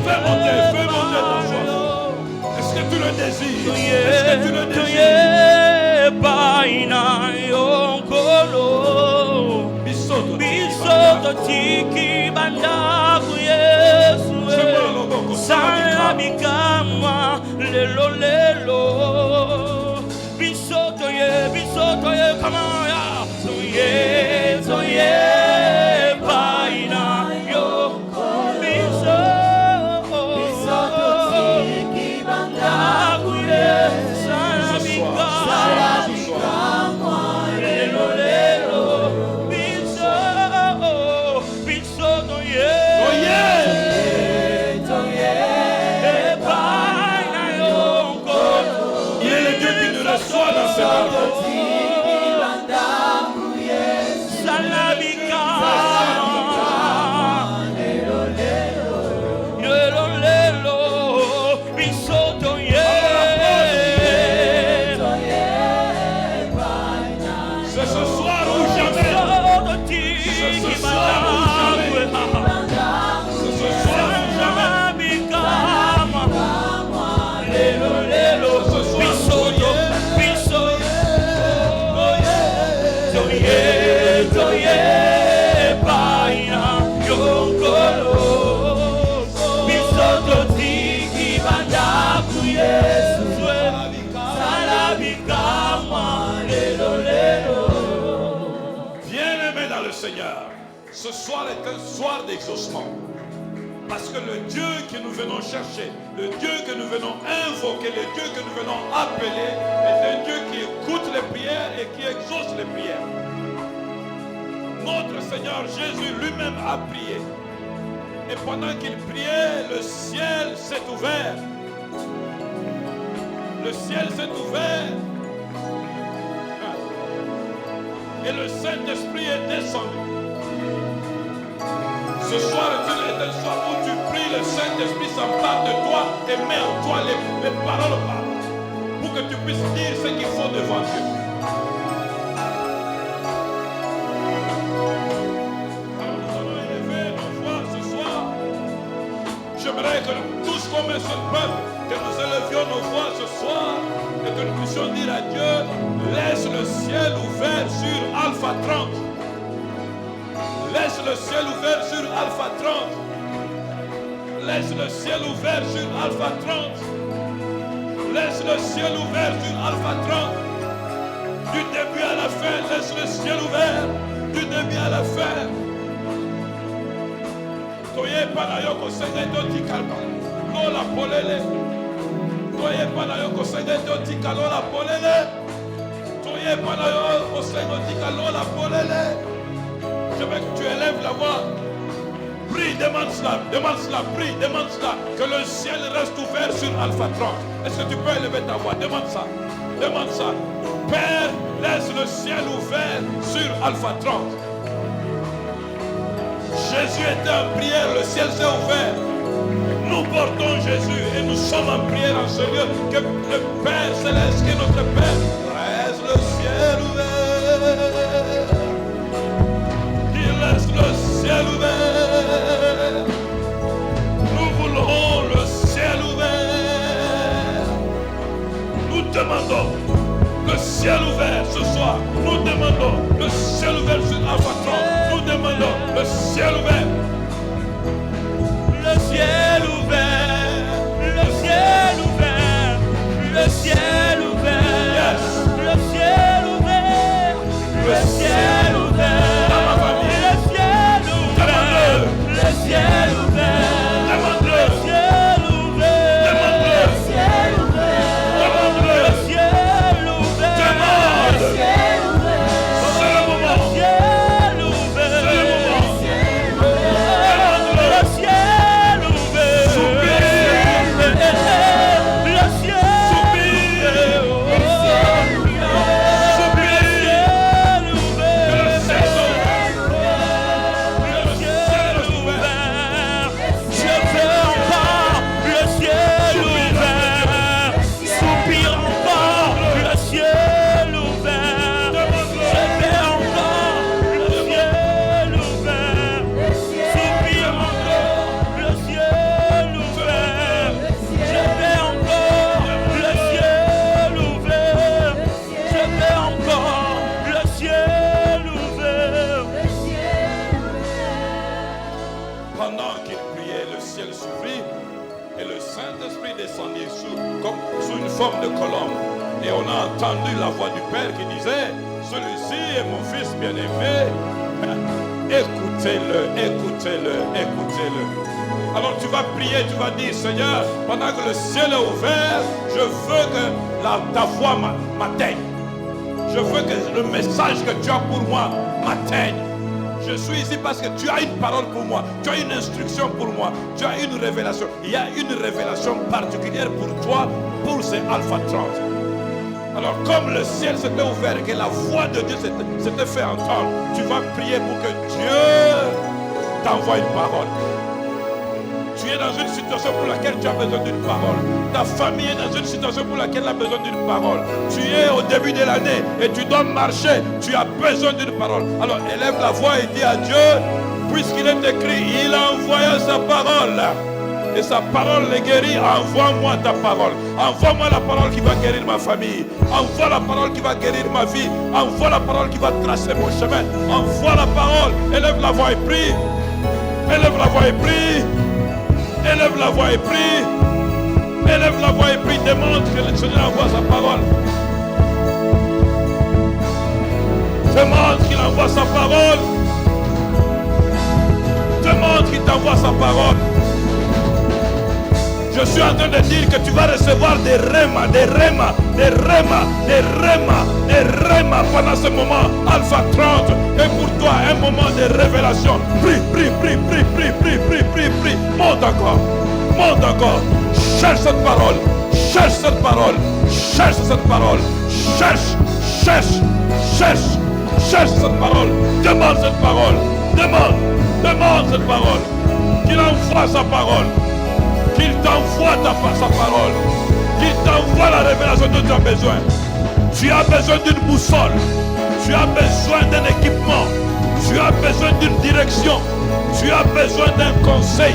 Fais monter ta foi. Est-ce que tu le désires? Est-ce que tu le désires? Bisoto tiki bandaku Yesu Salabikama lelo lelo Bisoto ye come on ya So ye baina yo Bisoto tiki bandaku Yesu Salabikama lelo lelo Bien-aimé dans le Seigneur, ce soir est un soir d'exaucement. Parce que le Dieu que nous venons chercher, le Dieu que nous venons invoquer, le Dieu que nous venons appeler, est un Dieu qui écoute les prières et qui exauce les prières. Notre Seigneur Jésus lui-même a prié. Et pendant qu'il priait, le ciel s'est ouvert. Le ciel s'est ouvert. Et le Saint-Esprit est descendu. Ce soir est un soir où tu pries, le Saint-Esprit s'empare de toi et met en toi les paroles pour que tu puisses dire ce qu'il faut devant Dieu. Alors nous allons élever nos voix ce soir. J'aimerais que tous comme un seul peuple, que nous élevions nos voix ce soir et que nous puissions dire à Dieu, laisse le ciel ouvert sur Alpha 30. Laisse le ciel ouvert sur Alpha 30. Laisse le ciel ouvert sur Alpha 30. Laisse le ciel ouvert sur Alpha 30. Du début à la fin, laisse le ciel ouvert. Du début à la fin. Toye panayoko senge doti kalma. Lola polele. Toye panayoko senge doti kalola polele. Toye panayoko senge doti kalola polele. Je veux que tu élèves la voix. Prie, demande cela, prie, demande cela. Que le ciel reste ouvert sur Alpha 30. Est-ce que tu peux élever ta voix? Demande ça. Demande ça. Père, laisse le ciel ouvert sur Alpha 30. Jésus était en prière, le ciel s'est ouvert. Nous portons Jésus et nous sommes en prière en ce lieu. Que le Père céleste, que notre Père, laisse le ciel ouvert. Laisse le ciel ouvert. Nous voulons le ciel ouvert. Nous demandons le ciel ouvert ce soir. Nous demandons le ciel ouvert sur Alpha 30. Nous demandons le ciel ouvert. Le ciel ouvert. Le ciel ouvert. Le ciel ouvert. Yes. forme de colombe. Et on a entendu la voix du Père qui disait, celui-ci est mon fils bien-aimé. Écoutez-le, écoutez-le, écoutez-le. Alors tu vas prier, tu vas dire, Seigneur, pendant que le ciel est ouvert, je veux que ta voix m'atteigne. Je veux que le message que tu as pour moi m'atteigne. Je suis ici parce que tu as une parole pour moi, tu as une instruction pour moi, tu as une révélation. Il y a une révélation particulière pour toi, pour ces Alpha 30. Alors comme le ciel s'était ouvert et que la voix de Dieu s'était fait entendre, tu vas prier pour que Dieu t'envoie une parole. Tu es dans une situation pour laquelle tu as besoin d'une parole. Ta famille est dans une situation pour laquelle elle a besoin d'une parole. Tu es au début de l'année et tu dois marcher. Tu as besoin d'une parole. Alors élève la voix et dis à Dieu, puisqu'il est écrit, il a envoyé sa parole. Et sa parole les guérit. Envoie-moi ta parole. Envoie-moi la parole qui va guérir ma famille. Envoie la parole qui va guérir ma vie. Envoie la parole qui va tracer mon chemin. Envoie la parole. Élève la voix et prie. Élève la voix et prie. Élève la voix et prie. Élève la voix et prie. Demande que le Seigneur envoie sa parole. Demande qu'il envoie sa parole. Demande qu'il t'envoie sa parole. Je suis en train de dire que tu vas recevoir des rémas, des rémas, des rémas, des rémas, des rémas pendant ce moment Alpha 30. Et pour toi, un moment de révélation. Prie, prie, prie, prie, prie, prie, prie, prie, prie. Monte encore, monte encore. Cherche cette parole, cherche cette parole, cherche cette parole. Cherche, cherche, cherche, cherche cette parole. Demande cette parole. Demande, demande cette parole. Qu'il envoie sa parole. Qu'il t'envoie sa parole. Qu'il t'envoie la révélation dont tu as besoin. Tu as besoin d'une boussole. Tu as besoin d'un équipement. Tu as besoin d'une direction. Tu as besoin d'un conseil.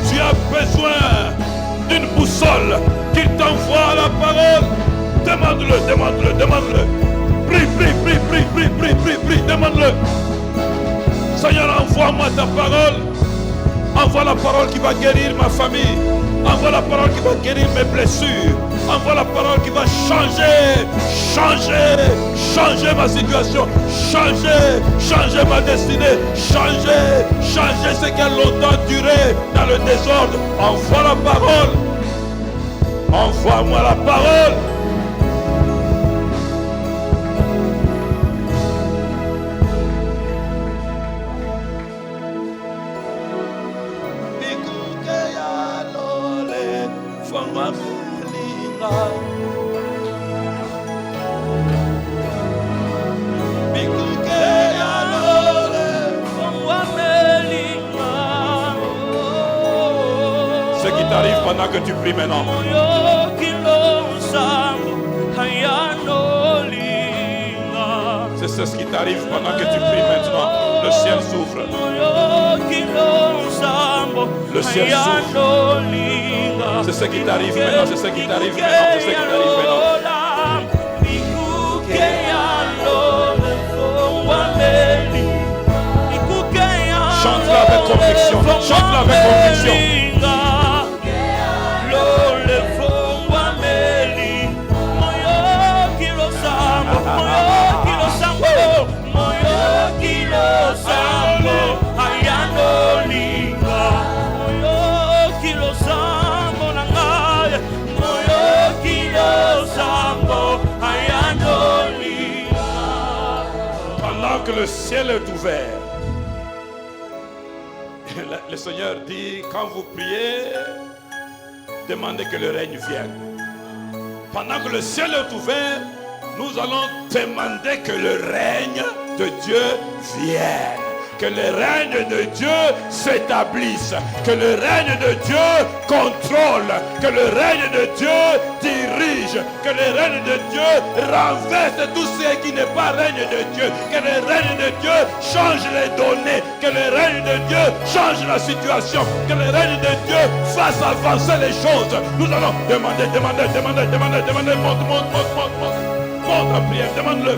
Tu as besoin d'une boussole. Qu'il t'envoie la parole. Demande-le, demande-le, demande-le. Prie, prie, prie, prie, prie, prie, prie, prie. Demande-le. Seigneur, envoie-moi ta parole. Envoie la parole qui va guérir ma famille. Envoie la parole qui va guérir mes blessures. Envoie la parole qui va changer, changer, changer ma situation. Changer, changer ma destinée. Changer, changer ce qui a longtemps duré dans le désordre. Envoie la parole. Envoie-moi la parole. Ce qui t'arrive pendant que tu pries maintenant. C'est ce qui t'arrive pendant que tu pries maintenant. Le ciel s'ouvre. Le ciel s'ouvre. C'est ce qui t'arrive maintenant. C'est ce qui t'arrive maintenant. C'est ce qui t'arrive maintenant. Chante-la avec conviction. Chante-la avec conviction. Pendant que le ciel est ouvert, le Seigneur dit, quand vous priez, demandez que le règne vienne. Pendant que le ciel est ouvert, nous allons demander que le règne de Dieu vienne. Que le règne de Dieu s'établisse. Que le règne de Dieu contrôle. Que le règne de Dieu dirige. Que le règne de Dieu renverse tout ce qui n'est pas règne de Dieu. Que le règne de Dieu change les données. Que le règne de Dieu change la situation. Que le règne de Dieu fasse avancer les choses. Nous allons demander. Monte en prière, demande-le.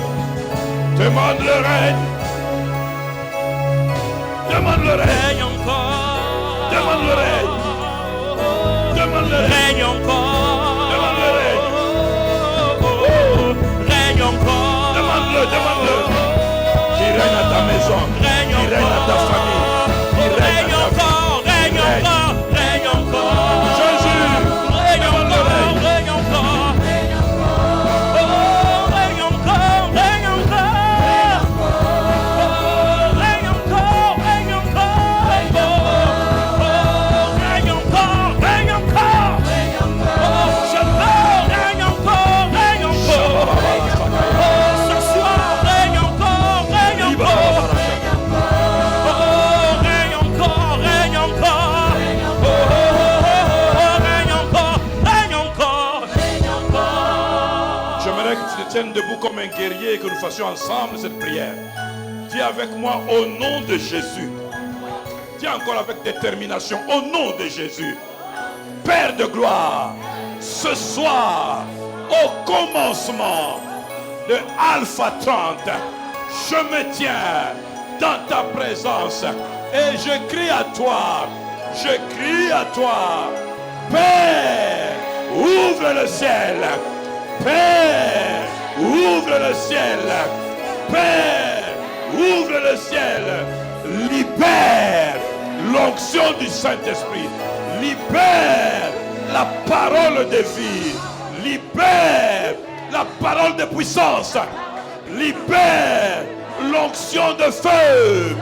Demande le règne. Demande le règne encore. Demande le règne. Demande le règne encore. Demande le règne. maison, qui règne dans ta famille, qui règne dans ta vie. Règne encore, règne encore. Jésus, Règne encore, règne encore. Oh, règne encore, règne encore. Oh, règne encore, règne encore. Oh, règne encore, règne encore. Oh, je veux, règne encore, règne encore. Oh, ce soir, règne encore, règne encore. Oh, règne encore, règne encore. Oh, règne encore, règne encore. J'aimerais que tu te tiennes debout comme un guerrier et que nous fassions ensemble cette prière. Dis avec moi au nom de Jésus. Dis encore avec détermination au nom de Jésus. Père de gloire, ce soir, au commencement de Alpha 30, je me tiens dans ta présence et je crie à toi, Père, ouvre le ciel, Père, ouvre le ciel, Père, ouvre le ciel, libère l'onction du Saint-Esprit, libère la parole de vie, libère la parole de puissance, libère l'onction de feu,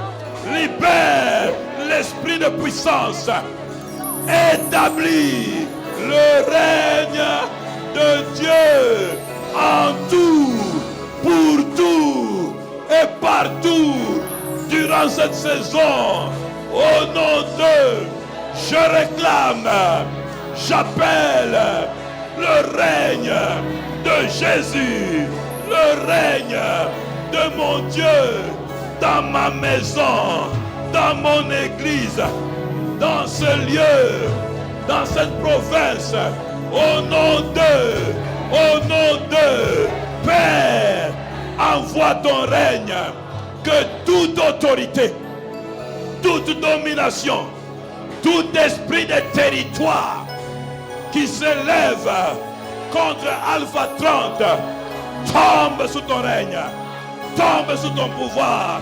libère l'esprit de puissance, établis le règne de Dieu en tout, pour tout et partout durant cette saison. Au nom de, je réclame, j'appelle le règne de Jésus, le règne de mon Dieu dans ma maison, dans mon église, dans ce lieu, dans cette province. Au nom de, Père, envoie ton règne, que toute autorité, toute domination, tout esprit de territoire qui s'élève contre Alpha 30 tombe sous ton règne, tombe sous ton pouvoir,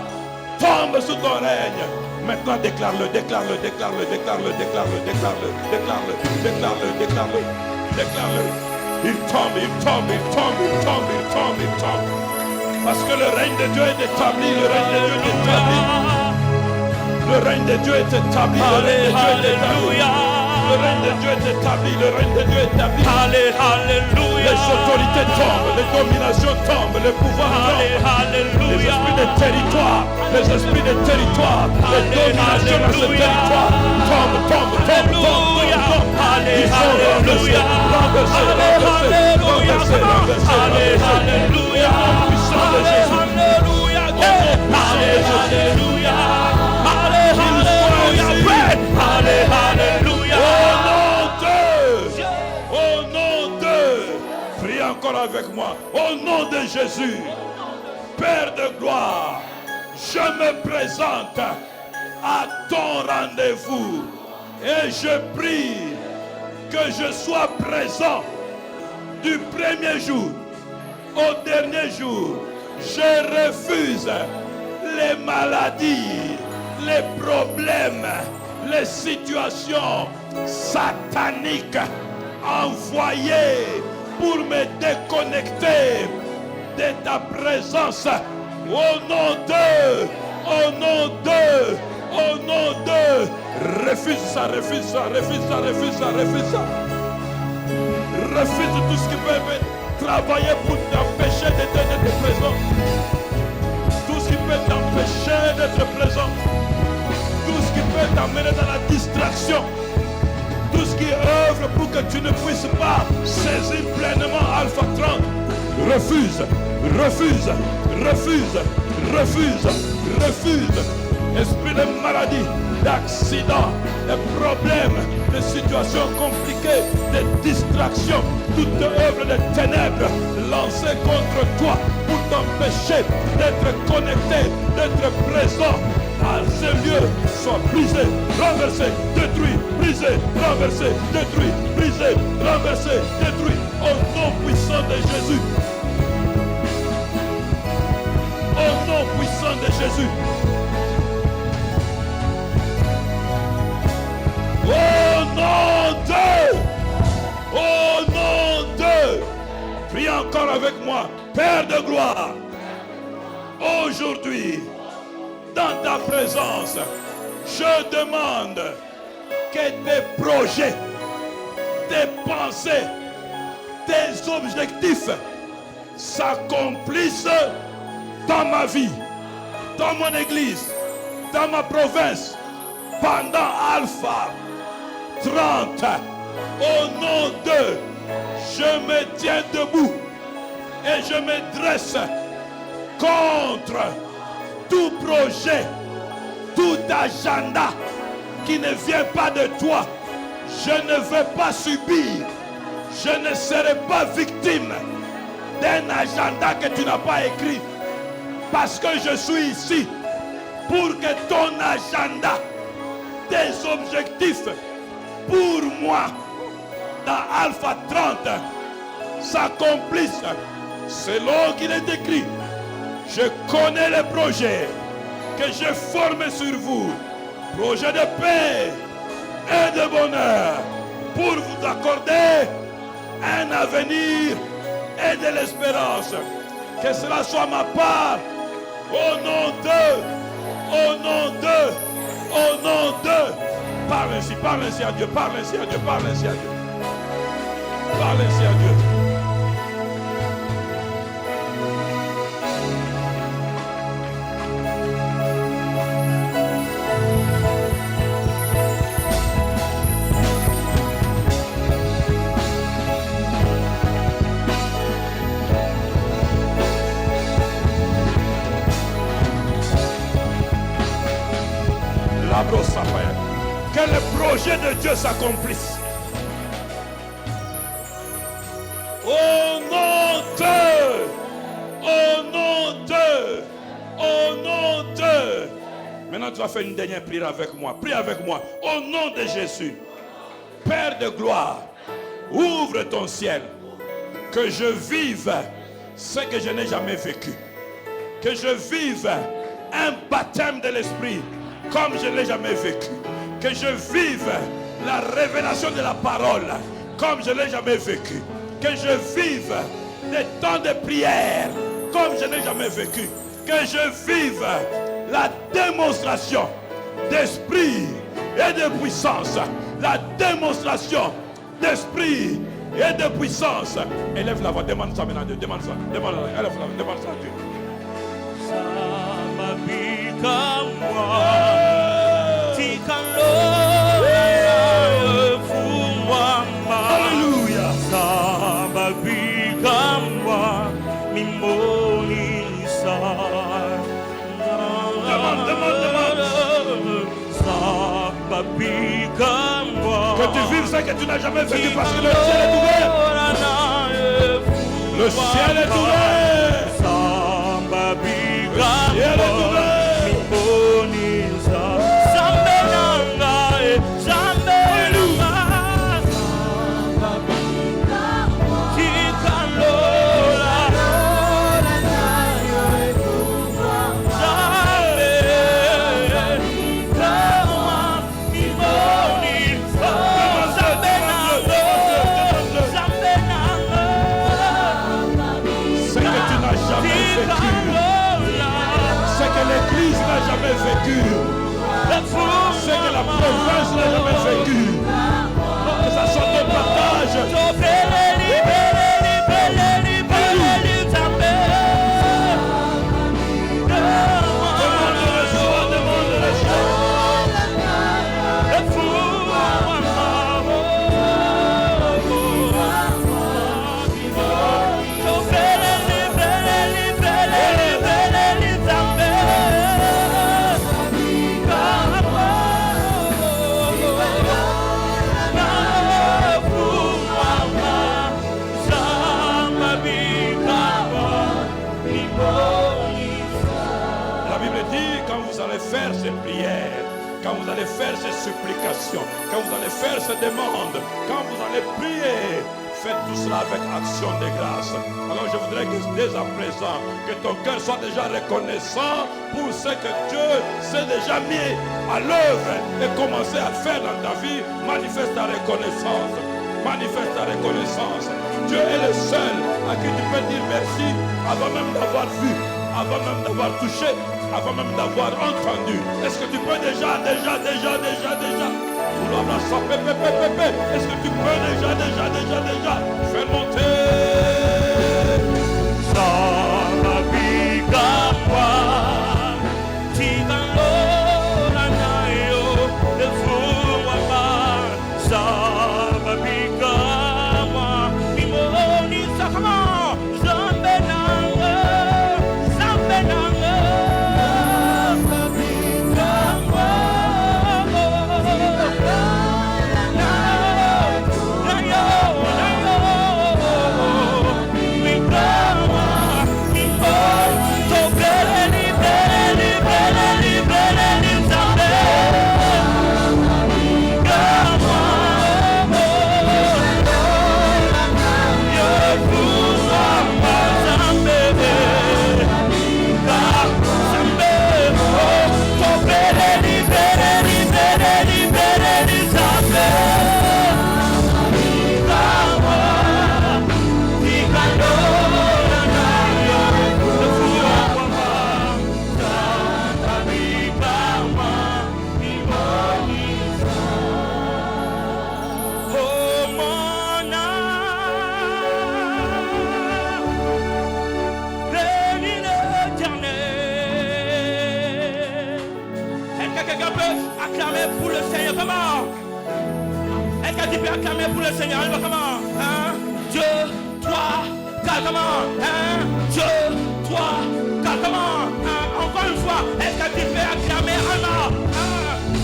tombe sous ton règne. Maintenant déclare-le, déclare-le, déclare-le, déclare-le, déclare-le, déclare-le, déclare-le, déclare-le, déclare-le, déclare-le. Il tombe, il tombe, il tombe, il tombe, il tombe, il tombe. Parce que le règne de Dieu est établi, le règne de Dieu est établi. Le règne de Dieu est établi, le règne de Dieu est établi. Le règne de Dieu est établi, le règne de Dieu est établi. Alléluia. Les autorités tombent, les dominations tombent, les pouvoirs tombent. Les esprits de territoire, les esprits de territoire, les dominations dans ce territoire tombent, tombent, tombent, tombent. Ils sont renversés, renversés, renversés, renversés, renversés, renversés. Au nom puissant de Jésus. Alléluia. Alléluia. Alléluia. Au nom de, prie encore avec moi. Au nom de Jésus, Père de gloire, je me présente à ton rendez-vous et je prie que je sois présent du premier jour au dernier jour. Je refuse les maladies, les problèmes, les situations sataniques envoyées pour me déconnecter de ta présence. Au nom de, au nom de, au nom de, refuse ça, refuse ça, refuse ça, refuse ça, refuse ça. Refuse tout ce qui peut travailler pour t'empêcher d'être présent. Tout ce qui peut t'empêcher d'être présent. Tout ce qui peut t'amener dans la distraction. Tout ce qui œuvre pour que tu ne puisses pas saisir pleinement Alpha 30. Refuse, refuse, refuse, refuse, refuse. Esprit de maladie, d'accident, de problèmes, de situations compliquées, de distractions, toute œuvre de ténèbres lancée contre toi pour t'empêcher d'être connecté, d'être présent à ce lieu, soit brisé, renversé, détruit, brisé, renversé, détruit, brisé, renversé, détruit, au nom puissant de Jésus. Au nom puissant de Jésus. Au nom de. Prie encore avec moi. Père de gloire. Aujourd'hui, dans ta présence, je demande que tes projets, tes pensées, tes objectifs s'accomplissent dans ma vie, dans mon église, dans ma province, pendant Alpha 30. Au nom de, je me tiens debout et je me dresse contre tout projet, tout agenda qui ne vient pas de toi. Je ne veux pas subir, je ne serai pas victime d'un agenda que tu n'as pas écrit, parce que je suis ici pour que ton agenda, tes objectifs pour moi dans Alpha 30 s'accomplissent selon qu'il est écrit. Je connais les projets que j'ai formés sur vous, projets de paix et de bonheur, pour vous accorder un avenir et de l'espérance. Que cela soit ma part, au nom de. Parle ainsi à Dieu, parle ainsi à Dieu, parle ainsi à Dieu. Parle ainsi à Dieu. Que le projet de Dieu s'accomplisse. Au nom de. Maintenant tu vas faire une dernière prière avec moi. Prie avec moi. Au nom de Jésus. Père de gloire, ouvre ton ciel. Que je vive ce que je n'ai jamais vécu. Que je vive un baptême de l'esprit comme je ne l'ai jamais vécu. Que je vive la révélation de la parole comme je ne l'ai jamais vécu. Que je vive des temps de prière comme je n'ai jamais vécu. Que je vive la démonstration d'esprit et de puissance. La démonstration d'esprit et de puissance. Élève la voix, demande ça maintenant à Dieu. Demande ça, élève la voix, demande ça à Dieu. Alléluia. Que tu vives ce que tu n'as jamais vécu, parce que le ciel est ouvert. Le ciel est ouvert. Le ciel est ouvert. L'Église n'a jamais vécu, ce que la province n'a jamais vécu, que ça soit de partage. Faire ces prières, quand vous allez faire ces supplications, quand vous allez faire ces demandes, quand vous allez prier, faites tout cela avec action de grâce. Alors je voudrais que dès à présent, que ton cœur soit déjà reconnaissant pour ce que Dieu s'est déjà mis à l'œuvre et commencé à faire dans ta vie. Manifeste ta reconnaissance. Manifeste ta reconnaissance. Dieu est le seul à qui tu peux dire merci avant même d'avoir vu, avant même d'avoir touché, avant même d'avoir entendu. Est-ce que tu peux déjà vouloir la saper, est-ce que tu peux déjà faire monter acclamer pour le Seigneur. Comment? Un, deux, trois, quatre. Comment? Un, deux, trois, quatre. Comment? Encore une fois. Est-ce que tu peux acclamer un,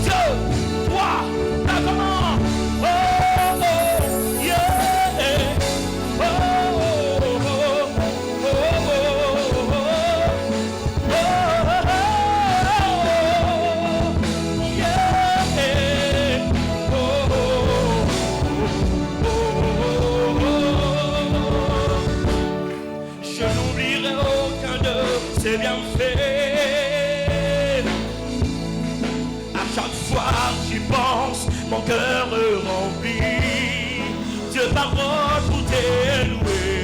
deux, trois, quatre. Comment? Oh, oh, yeah. Oh, oh, oh, oh, oh, oh, c'est bien fait. À chaque fois j'y pense, mon cœur est rempli de paroles pour t'élouer,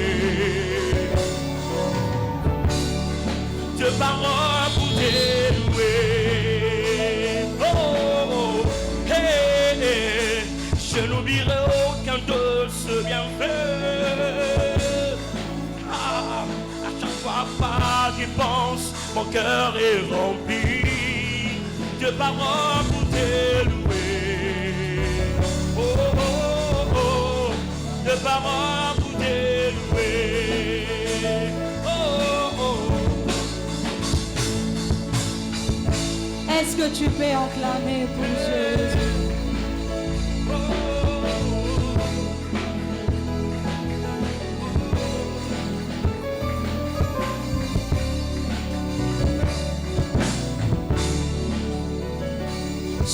de paroles pour t'élouer. Oh, oh, hey, hey. Je n'oublierai aucun de ce bienfait. Pas j'y pense, mon cœur est rempli de paroles pour t'élouer. Oh, oh, oh, de paroles pour t'élouer. Oh, oh. Est-ce que tu peux acclamer pour Jésus?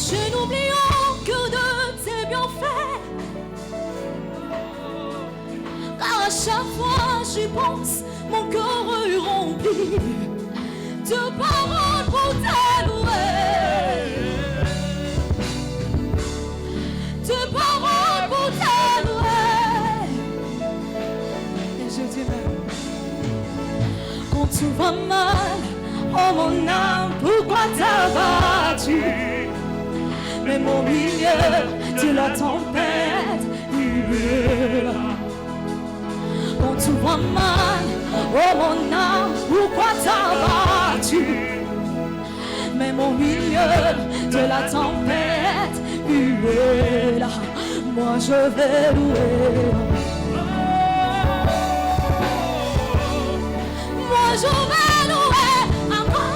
Je n'oublie que de tes bienfaits, car à chaque fois j'y pense, mon cœur est rempli de paroles pour t'élouer, de paroles pour t'élouer. Et je dis même, quand tout va mal, oh mon âme, pourquoi t'as battu? Mais mon milieu de la tempête, quand tout va mal, oh mon âme, pourquoi t'as battu? Mais mon milieu de la tempête, là, moi je vais louer. Moi je vais louer encore.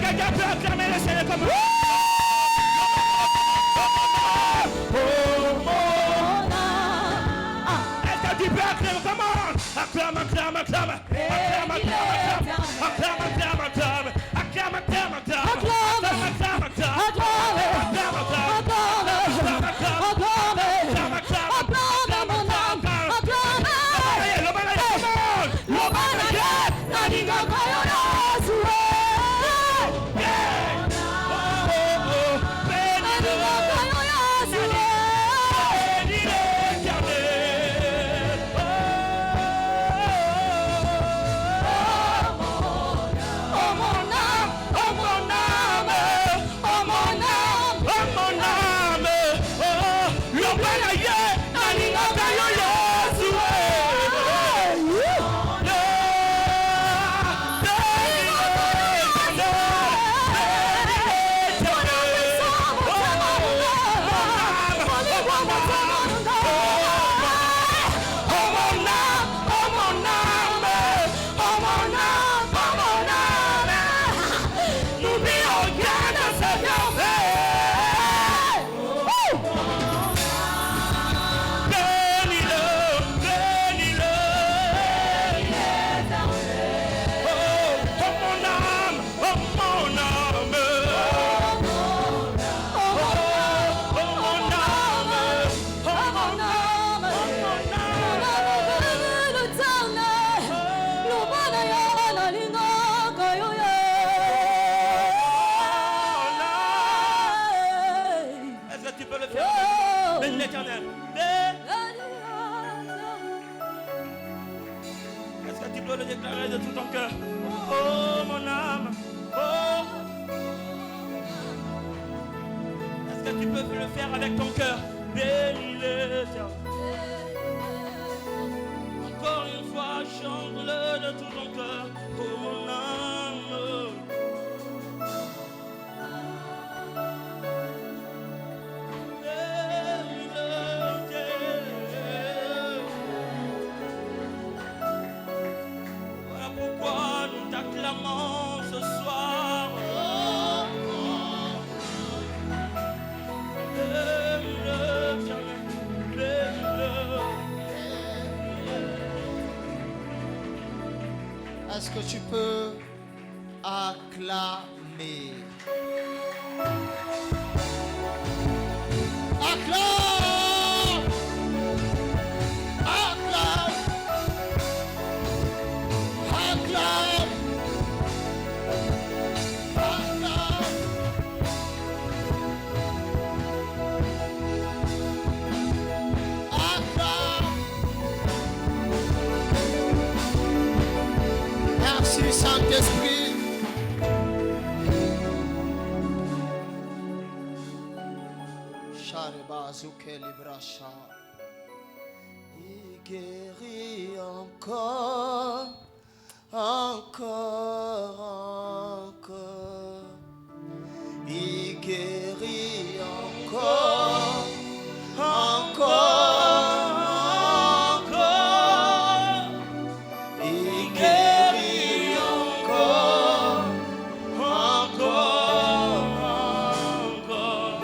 Quelqu'un peut acclamer le Seigneur comme est-ce que tu peux acclamer? Comment? Acclame, acclame, acclame. Acclame, acclame, acclame. Acclame, acclame, acclame. Acclame, acclame, acclame. Acclame, acclame, acclame. L'Éternel. Est-ce que tu peux le déclarer de tout ton cœur? Oh mon âme, oh. Est-ce que tu peux le faire avec ton cœur? Bénis l'Éternel. Encore une fois, chante-le de tout ton cœur. Oh mon âme. Ce soir, est-ce que tu peux acclamer? Acclame! Acclame! Acclame! Merci Saint-Esprit. Il guérit encore, encore, encore. Il guérit encore, encore, encore. Il guérit encore, encore, encore.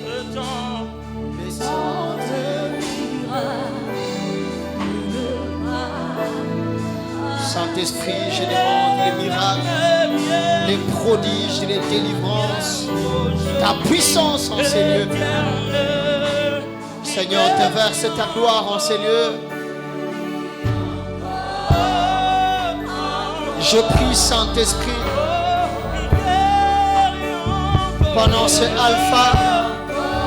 Le temps de Saint-Esprit, je demande les miracles, les prodiges, les délivrances, ta puissance en ces lieux. Seigneur, déverse ta gloire en ces lieux. Je prie, Saint-Esprit, pendant ce alpha,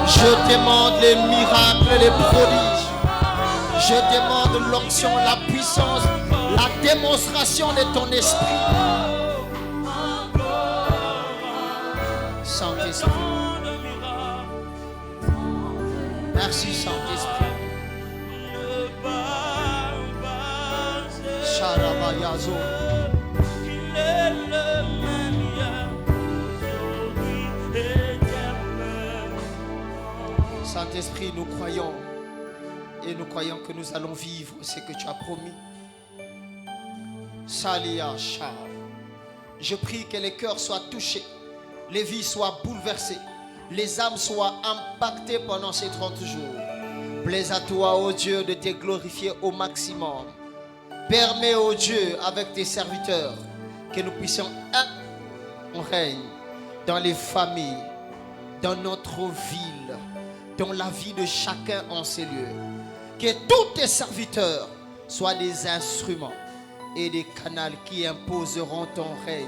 je demande les miracles, les prodiges. Je demande l'onction, la puissance, la démonstration de ton esprit. Saint-Esprit. Merci, Saint-Esprit. Yazo. Il est le même hier, aujourd'hui, éternellement. Saint-Esprit, nous croyons et nous croyons que nous allons vivre ce que tu as promis. Salia Shah. Je prie que les cœurs soient touchés, les vies soient bouleversées, les âmes soient impactées pendant ces 30 jours. Plaise à toi, ô Dieu, de te glorifier au maximum. Permets, ô Dieu, avec tes serviteurs, que nous puissions on règne dans les familles, dans notre ville, dans la vie de chacun en ces lieux. Que tous tes serviteurs soient des instruments et des canaux qui imposeront ton règne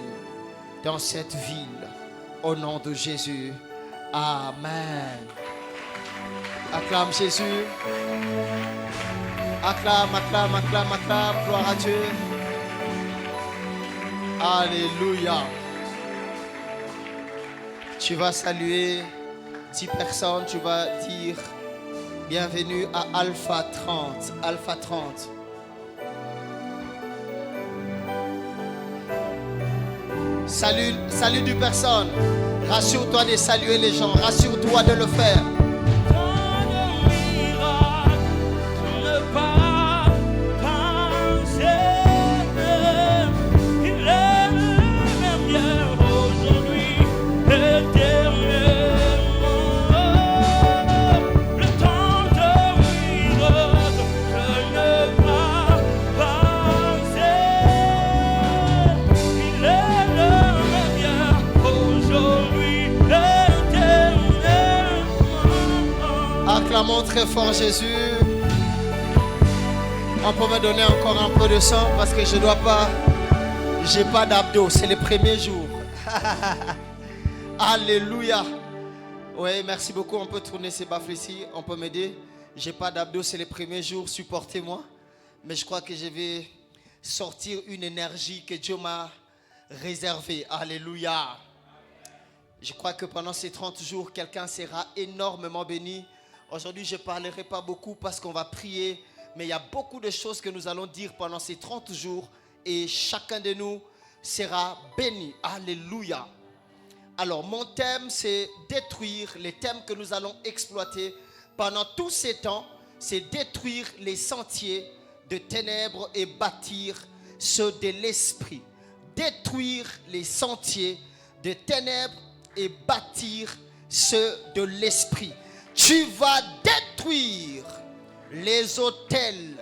dans cette ville. Au nom de Jésus. Amen. Acclame Jésus. Acclame, acclame, acclame, acclame. Gloire à Dieu. Alléluia. Tu vas saluer 10 personnes. Tu vas dire bienvenue à Alpha 30. Alpha 30. Salut du personne. Rassure-toi de saluer les gens. Rassure-toi de le faire. Acclamons très fort Jésus. On peut me donner encore un peu de sang parce que j'ai pas d'abdos, c'est les premiers jours. Alléluia. Oui, merci beaucoup. On peut tourner ces baffles ici. On peut m'aider. J'ai pas d'abdos, c'est les premiers jours. Supportez-moi. Mais je crois que je vais sortir une énergie que Dieu m'a réservée. Alléluia. Je crois que pendant ces 30 jours, quelqu'un sera énormément béni. Aujourd'hui, je ne parlerai pas beaucoup parce qu'on va prier. Mais il y a beaucoup de choses que nous allons dire pendant ces 30 jours. Et chacun de nous sera béni. Alléluia. Alors, mon thème, c'est détruire. Les thèmes que nous allons exploiter pendant tous ces temps, c'est détruire les sentiers de ténèbres et bâtir ceux de l'esprit. Détruire les sentiers de ténèbres et bâtir ceux de l'esprit. Tu vas détruire les autels,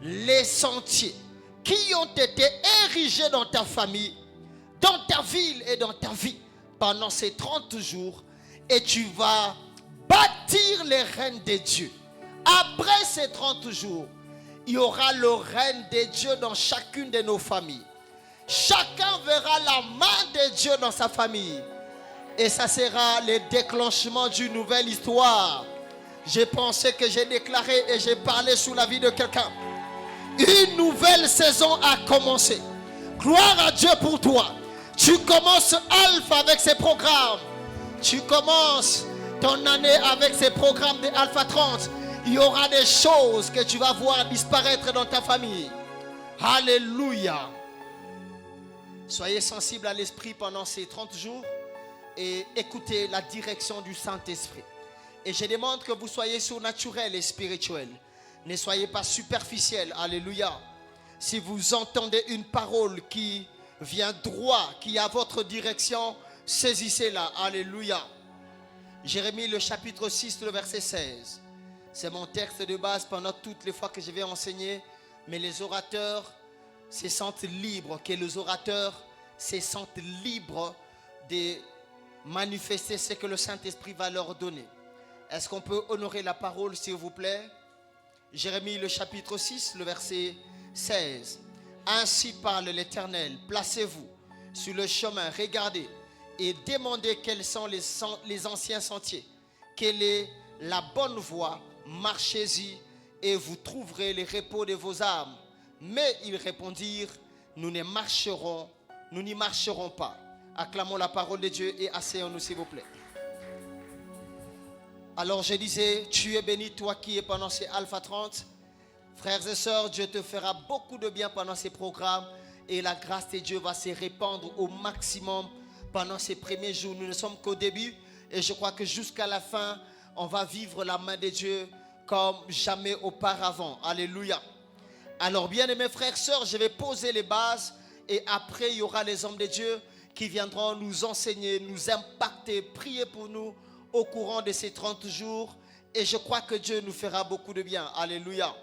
les sentiers qui ont été érigés dans ta famille, dans ta ville et dans ta vie pendant ces 30 jours. Et tu vas bâtir les règnes de Dieu. Après ces 30 jours, il y aura le règne de Dieu dans chacune de nos familles. Chacun verra la main de Dieu dans sa famille. Et ça sera le déclenchement d'une nouvelle histoire. J'ai pensé que j'ai déclaré et j'ai parlé sous la vie de quelqu'un. Une nouvelle saison a commencé. Gloire à Dieu pour toi. Tu commences Alpha avec ses programmes. Tu commences ton année avec ses programmes de Alpha 30. Il y aura des choses que tu vas voir disparaître dans ta famille. Alléluia. Soyez sensibles à l'esprit pendant ces 30 jours. Et écoutez la direction du Saint-Esprit. Et je demande que vous soyez surnaturel et spirituel. Ne soyez pas superficiel. Alléluia. Si vous entendez une parole qui vient droit, qui est à votre direction, saisissez-la. Alléluia. Jérémie le chapitre 6, le verset 16. C'est mon texte de base pendant toutes les fois que je vais enseigner. Mais les orateurs se sentent libres. Que les orateurs se sentent libres de manifester ce que le Saint-Esprit va leur donner. Est-ce qu'on peut honorer la parole, s'il vous plaît? Jérémie, le chapitre 6, le verset 16. Ainsi parle l'Éternel. Placez-vous sur le chemin, regardez et demandez quels sont les anciens sentiers. Quelle est la bonne voie? Marchez-y et vous trouverez le repos de vos âmes. Mais ils répondirent, nous n'y marcherons pas. Acclamons la parole de Dieu et asseyons-nous, s'il vous plaît. Alors je disais, tu es béni, toi qui es pendant ces Alpha 30. Frères et sœurs, Dieu te fera beaucoup de bien pendant ces programmes. et la grâce de Dieu va se répandre au maximum pendant ces premiers jours. Nous ne sommes qu'au début et je crois que jusqu'à la fin, on va vivre la main de Dieu comme jamais auparavant. Alléluia. Alors bien aimés frères et sœurs, je vais poser les bases et après il y aura les hommes de Dieu qui viendront nous enseigner, nous impacter, prier pour nous au courant de ces 30 jours. Et je crois que Dieu nous fera beaucoup de bien. Alléluia.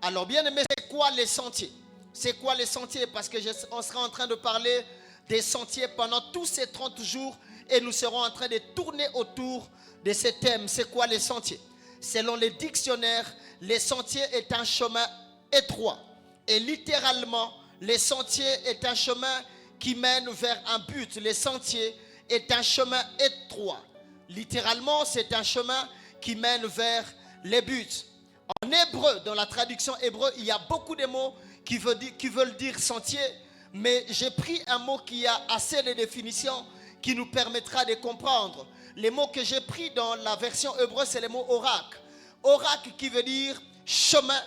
Alors bien aimé, c'est quoi les sentiers? C'est quoi les sentiers? Parce que on sera en train de parler des sentiers pendant tous ces 30 jours et nous serons en train de tourner autour de ce thème. C'est quoi les sentiers? Selon les dictionnaires, les sentiers est un chemin étroit. Et littéralement, les sentiers est un chemin qui mène vers un but. Les sentiers est un chemin étroit. Littéralement, c'est un chemin qui mène vers les buts. En hébreu, dans la traduction hébreu, il y a beaucoup de mots qui veulent dire sentier, mais j'ai pris un mot qui a assez de définitions qui nous permettra de comprendre. Les mots que j'ai pris dans la version hébreu, c'est le mot oracle. Oracle qui veut dire chemin,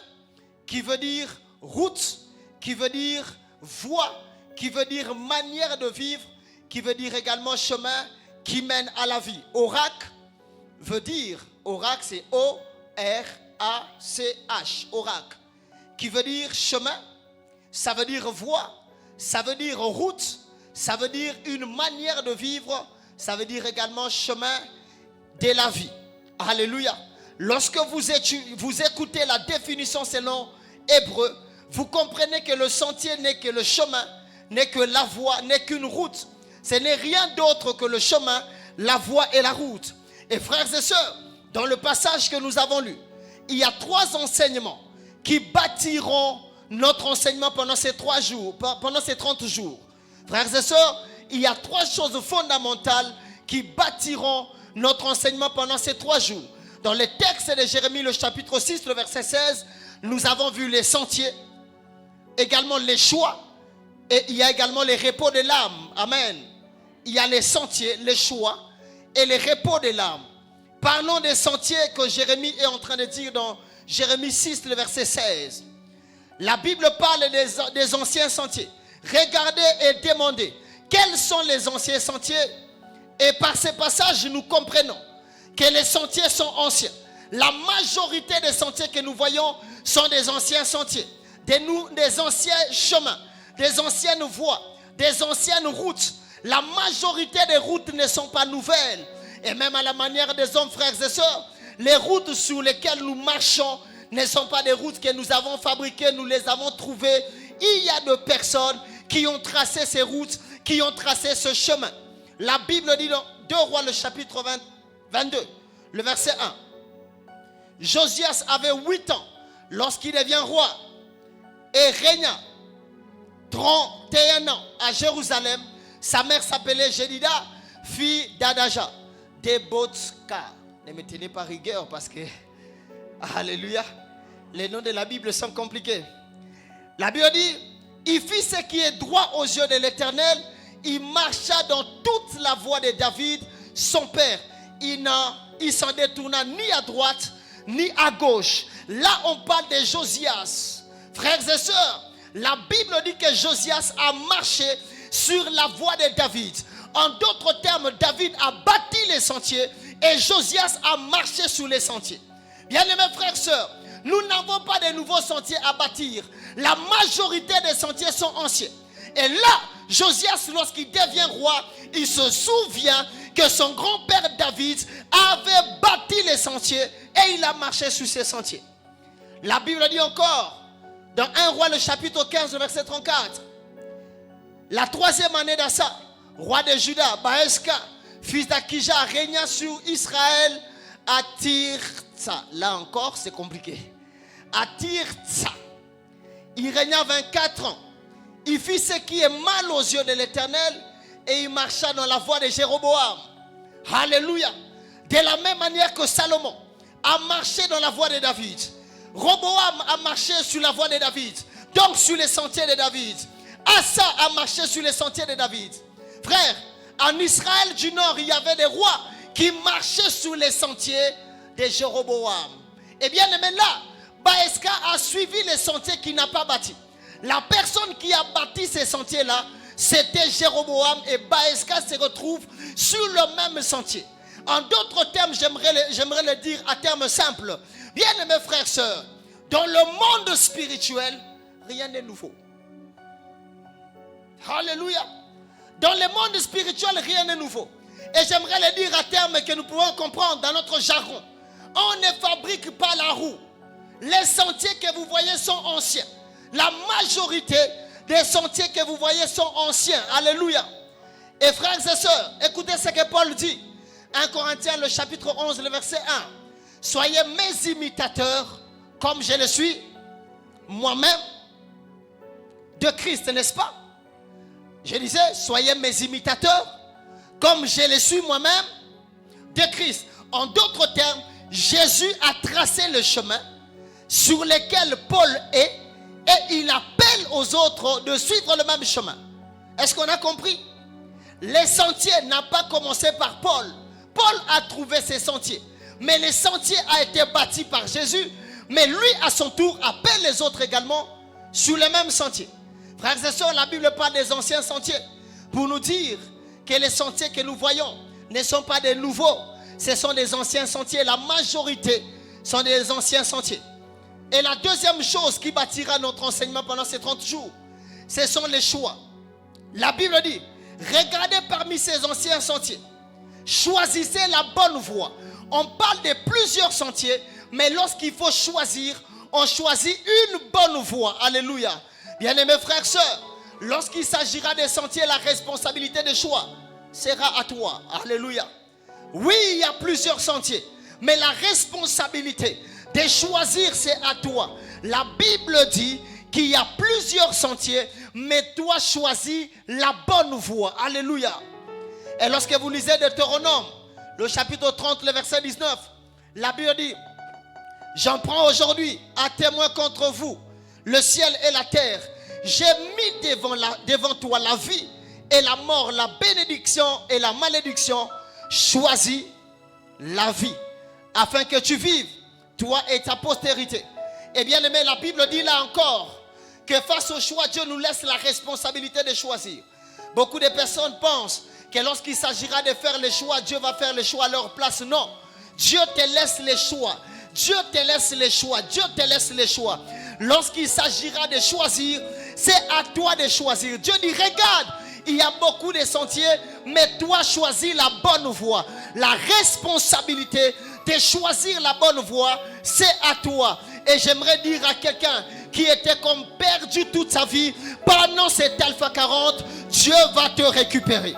qui veut dire route, qui veut dire voie, qui veut dire manière de vivre, qui veut dire également chemin qui mène à la vie. Oracle veut dire, oracle c'est O-R-A-C-H, oracle, qui veut dire chemin, ça veut dire voie, ça veut dire route, ça veut dire une manière de vivre, ça veut dire également chemin de la vie. Alléluia. Lorsque vous écoutez la définition selon hébreu, vous comprenez que le sentier n'est que le chemin, n'est que la voie, n'est qu'une route. Ce n'est rien d'autre que le chemin, la voie et la route. Et frères et sœurs, dans le passage que nous avons lu, il y a 3 enseignements qui bâtiront notre enseignement pendant ces 3 jours, pendant ces 30 jours. Frères et sœurs, il y a 3 choses fondamentales qui bâtiront notre enseignement pendant ces 3 jours. Dans le texte de Jérémie, le chapitre 6, le verset 16, nous avons vu les sentiers, également les choix, et il y a également les repos de l'âme. Amen. Il y a les sentiers, les choix et les repos de l'âme. Parlons des sentiers que Jérémie est en train de dire dans Jérémie 6, le verset 16. La Bible parle des anciens sentiers. Regardez et demandez quels sont les anciens sentiers. Et par ces passages, nous comprenons que les sentiers sont anciens. La majorité des sentiers que nous voyons sont des anciens sentiers, des anciens chemins, des anciennes voies, des anciennes routes. La majorité des routes ne sont pas nouvelles. Et même à la manière des hommes, frères et sœurs, les routes sur lesquelles nous marchons ne sont pas des routes que nous avons fabriquées, nous les avons trouvées. Il y a de personnes qui ont tracé ces routes, qui ont tracé ce chemin. La Bible dit dans 2 Rois, le chapitre 22, le verset 1. Josias avait 8 ans lorsqu'il devient roi et régna 31 ans à Jérusalem. Sa mère s'appelait Jedida, fille d'Adaja, de Botska. Ne me tenez pas rigueur parce que, alléluia, les noms de la Bible sont compliqués. La Bible dit, il fit ce qui est droit aux yeux de l'Éternel. Il marcha dans toute la voie de David, son père. Il s'en détourna ni à droite, ni à gauche. Là, on parle de Josias. Frères et sœurs, la Bible dit que Josias a marché sur la voie de David. En d'autres termes, David a bâti les sentiers et Josias a marché sur les sentiers. Bien-aimés frères et sœurs, nous n'avons pas de nouveaux sentiers à bâtir. La majorité des sentiers sont anciens. Et là, Josias, lorsqu'il devient roi, il se souvient que son grand-père David avait bâti les sentiers et il a marché sur ces sentiers. La Bible dit encore, dans 1 Roi, le chapitre 15, verset 34, la 3e année d'Assa, roi de Juda, Baeska, fils d'Akija, régna sur Israël à Tirtsa. Là encore, c'est compliqué. À Tirtsa. Il régna 24 ans. Il fit ce qui est mal aux yeux de l'Éternel et il marcha dans la voie de Jéroboam. Alléluia. De la même manière que Salomon a marché dans la voie de David, Roboam a marché sur la voie de David, donc sur les sentiers de David. Asa a marché sur les sentiers de David. Frère, en Israël du Nord, il y avait des rois qui marchaient sur les sentiers de Jéroboam. Et bien, mais là, Baeska a suivi les sentiers qu'il n'a pas bâtis. La personne qui a bâti ces sentiers-là, c'était Jéroboam, et Baeska se retrouve sur le même sentier. En d'autres termes, j'aimerais le dire à termes simples. Bien-aimés frères et sœurs, dans le monde spirituel, rien n'est nouveau. Alléluia. Dans le monde spirituel, rien n'est nouveau. Et j'aimerais le dire à terme que nous pouvons comprendre dans notre jargon. On ne fabrique pas la roue. Les sentiers que vous voyez sont anciens. La majorité des sentiers que vous voyez sont anciens. Alléluia. Et frères et sœurs, écoutez ce que Paul dit. 1 Corinthiens, le chapitre 11, le verset 1. Soyez mes imitateurs, comme je le suis moi-même de Christ, n'est-ce pas? Je disais, soyez mes imitateurs, comme je le suis moi-même de Christ. En d'autres termes, Jésus a tracé le chemin sur lequel Paul est, et il appelle aux autres de suivre le même chemin. Est-ce qu'on a compris? Les sentiers n'ont pas commencé par Paul. Paul a trouvé ses sentiers. Mais les sentiers ont été bâtis par Jésus. Mais lui, à son tour, appelle les autres également sur le même sentier. Frères et sœurs, la Bible parle des anciens sentiers pour nous dire que les sentiers que nous voyons ne sont pas des nouveaux. Ce sont des anciens sentiers. La majorité sont des anciens sentiers. Et la deuxième chose qui bâtira notre enseignement pendant ces 30 jours, ce sont les choix. La Bible dit, regardez parmi ces anciens sentiers. Choisissez la bonne voie. On parle de plusieurs sentiers, mais lorsqu'il faut choisir, on choisit une bonne voie. Alléluia. Bien-aimés frères et sœurs, lorsqu'il s'agira des sentiers, la responsabilité de choix sera à toi. Alléluia. Oui, il y a plusieurs sentiers, mais la responsabilité de choisir, c'est à toi. La Bible dit qu'il y a plusieurs sentiers, mais toi choisis la bonne voie. Alléluia. Et lorsque vous lisez Deutéronome, le chapitre 30, le verset 19, la Bible dit, j'en prends aujourd'hui à témoin contre vous le ciel et la terre. J'ai mis devant toi la vie et la mort, la bénédiction et la malédiction. Choisis la vie, afin que tu vives, toi et ta postérité. Et bien aimé, la Bible dit là encore, que face au choix, Dieu nous laisse la responsabilité de choisir. Beaucoup de personnes pensent que lorsqu'il s'agira de faire les choix, Dieu va faire les choix à leur place. Non, Dieu te laisse les choix. Dieu te laisse les choix. Dieu te laisse les choix. Lorsqu'il s'agira de choisir, c'est à toi de choisir. Dieu dit, regarde, il y a beaucoup de sentiers, mais toi choisis la bonne voie. La responsabilité de choisir la bonne voie, c'est à toi. Et j'aimerais dire à quelqu'un qui était comme perdu toute sa vie, pendant cet Alpha 40, Dieu va te récupérer.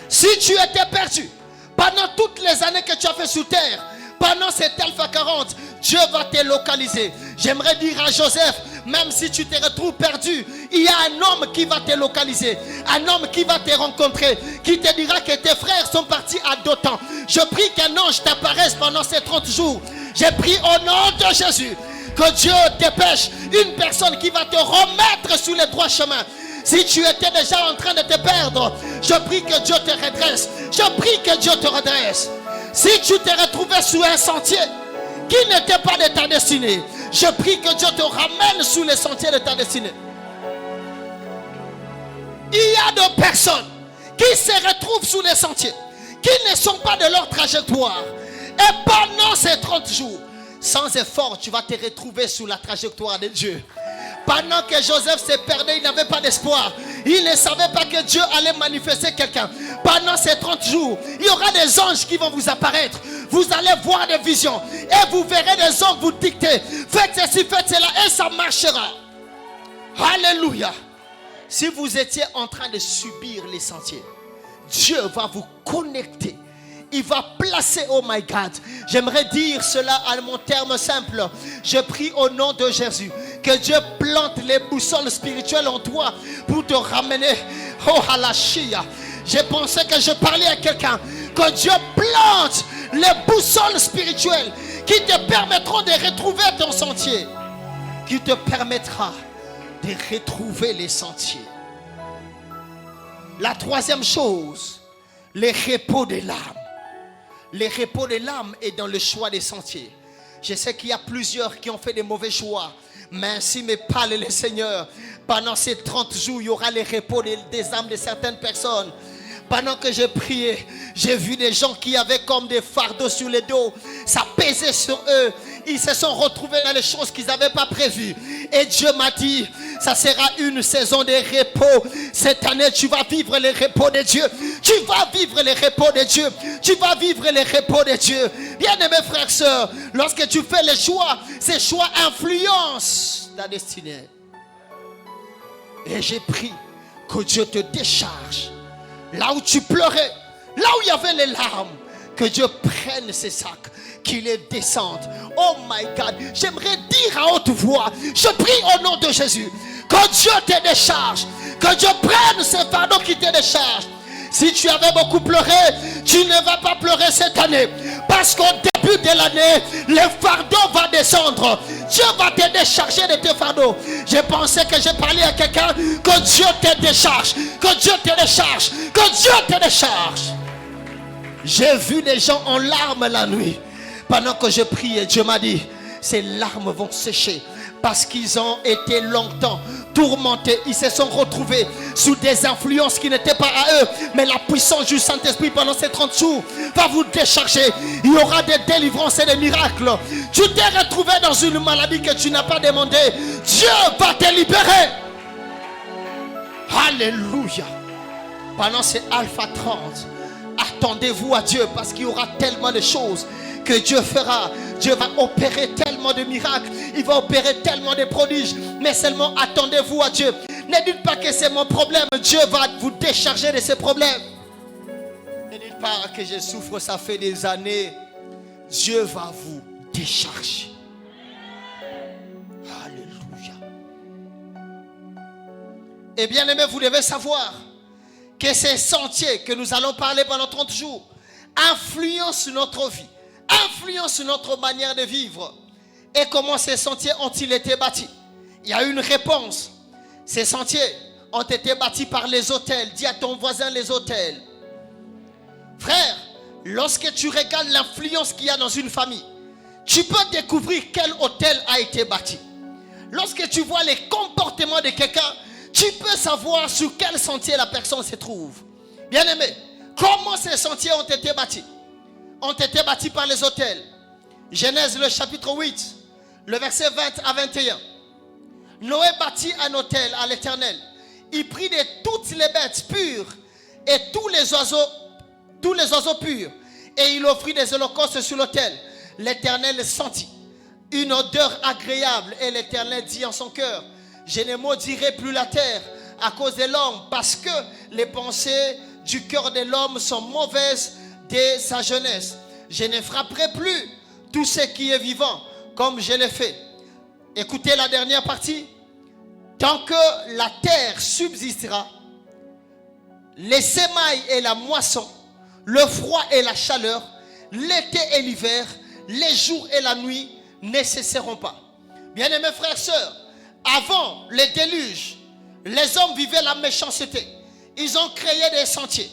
Si tu étais perdu pendant toutes les années que tu as fait sur terre, pendant cet Alpha 40, Dieu va te localiser. J'aimerais dire à Joseph, même si tu te retrouves perdu, il y a un homme qui va te localiser, un homme qui va te rencontrer, qui te dira que tes frères sont partis à Dothan. Je prie qu'un ange t'apparaisse pendant ces 30 jours. J'ai prié au nom de Jésus que Dieu dépêche une personne qui va te remettre sur les droits chemins. Si tu étais déjà en train de te perdre, je prie que Dieu te redresse. Je prie que Dieu te redresse. Si tu t'es retrouvé sur un sentier qui n'était pas de ta destinée, je prie que Dieu te ramène sur les sentiers de ta destinée. Il y a des personnes qui se retrouvent sur les sentiers, qui ne sont pas de leur trajectoire. Et pendant ces 30 jours, sans effort, tu vas te retrouver sur la trajectoire de Dieu. Pendant que Joseph se perdait, il n'avait pas d'espoir. Il ne savait pas que Dieu allait manifester quelqu'un. Pendant ces 30 jours, il y aura des anges qui vont vous apparaître. Vous allez voir des visions. Et vous verrez des hommes vous dicter. Faites ceci, faites cela. Et ça marchera. Alléluia. Si vous étiez en train de subir les sentiers, Dieu va vous connecter. Il va placer, oh my God. J'aimerais dire cela à mon terme simple. Je prie au nom de Jésus que Dieu plante les boussoles spirituelles en toi pour te ramener. Oh halachia. J'ai pensé que je parlais à quelqu'un. Que Dieu plante les boussoles spirituelles qui te permettront de retrouver ton sentier. Qui te permettra de retrouver les sentiers. La troisième chose, les repos de l'âme. Le repos de l'âme est dans le choix des sentiers. Je sais qu'il y a plusieurs qui ont fait des mauvais choix. Mais ainsi me parle le Seigneur. Pendant ces 30 jours, il y aura les repos des âmes de certaines personnes. Pendant que j'ai prié, j'ai vu des gens qui avaient comme des fardeaux sur le dos. Ça pesait sur eux. Ils se sont retrouvés dans les choses qu'ils n'avaient pas prévues. Et Dieu m'a dit, ça sera une saison de repos. Cette année, tu vas vivre les repos de Dieu. Tu vas vivre les repos de Dieu. Tu vas vivre les repos de Dieu. Bien-aimés frères et sœurs, lorsque tu fais les choix, ces choix influencent ta destinée. Et j'ai pris que Dieu te décharge. Là où tu pleurais, là où il y avait les larmes, que Dieu prenne ces sacs, qu'il les descende. Oh my God, j'aimerais dire à haute voix, je prie au nom de Jésus, que Dieu te décharge, que Dieu prenne ces fardeaux qui te déchargent. Si tu avais beaucoup pleuré, tu ne vas pas pleurer cette année. Parce qu'au début de l'année, le fardeau va descendre. Dieu va te décharger de tes fardeaux. J'ai pensé que j'ai parlé à quelqu'un, que Dieu te décharge, que Dieu te décharge, que Dieu te décharge. J'ai vu des gens en larmes la nuit. Pendant que je priais, Dieu m'a dit, ces larmes vont sécher. Parce qu'ils ont été longtemps tourmentés. Ils se sont retrouvés sous des influences qui n'étaient pas à eux. Mais la puissance du Saint-Esprit pendant ces 30 jours va vous décharger. Il y aura des délivrances et des miracles. Tu t'es retrouvé dans une maladie que tu n'as pas demandé. Dieu va te libérer. Alléluia. Pendant ces Alpha 30, attendez-vous à Dieu parce qu'il y aura tellement de choses que Dieu fera. Dieu va opérer tellement de miracles. Il va opérer tellement de prodiges. Mais seulement attendez-vous à Dieu. Ne dites pas que c'est mon problème. Dieu va vous décharger de ses problèmes. Ne dites pas que je souffre, ça fait des années. Dieu va vous décharger. Alléluia. Et bien aimé, vous devez savoir que ces sentiers que nous allons parler pendant 30 jours influencent notre vie, influencent notre manière de vivre. Et comment ces sentiers ont-ils été bâtis? Il y a une réponse. Ces sentiers ont été bâtis par les autels. Dis à ton voisin les autels. Frère, lorsque tu regardes l'influence qu'il y a dans une famille, tu peux découvrir quel autel a été bâti. Lorsque tu vois les comportements de quelqu'un, tu peux savoir sur quel sentier la personne se trouve. Bien aimé, comment ces sentiers ont été bâtis? Ont été bâtis par les autels. Genèse le chapitre 8, le verset 20 à 21. Noé bâtit un autel à l'Éternel. Il prit de toutes les bêtes pures et tous les oiseaux purs. Et il offrit des holocaustes sur l'autel. L'Éternel sentit une odeur agréable. Et l'Éternel dit en son cœur, je ne maudirai plus la terre à cause de l'homme, parce que les pensées du cœur de l'homme sont mauvaises dès sa jeunesse. Je ne frapperai plus tout ce qui est vivant comme je l'ai fait. Écoutez la dernière partie. Tant que la terre subsistera, les semailles et la moisson, le froid et la chaleur, l'été et l'hiver, les jours et la nuit ne cesseront pas. Bien-aimés frères et sœurs, avant le déluge, les hommes vivaient la méchanceté. Ils ont créé des sentiers.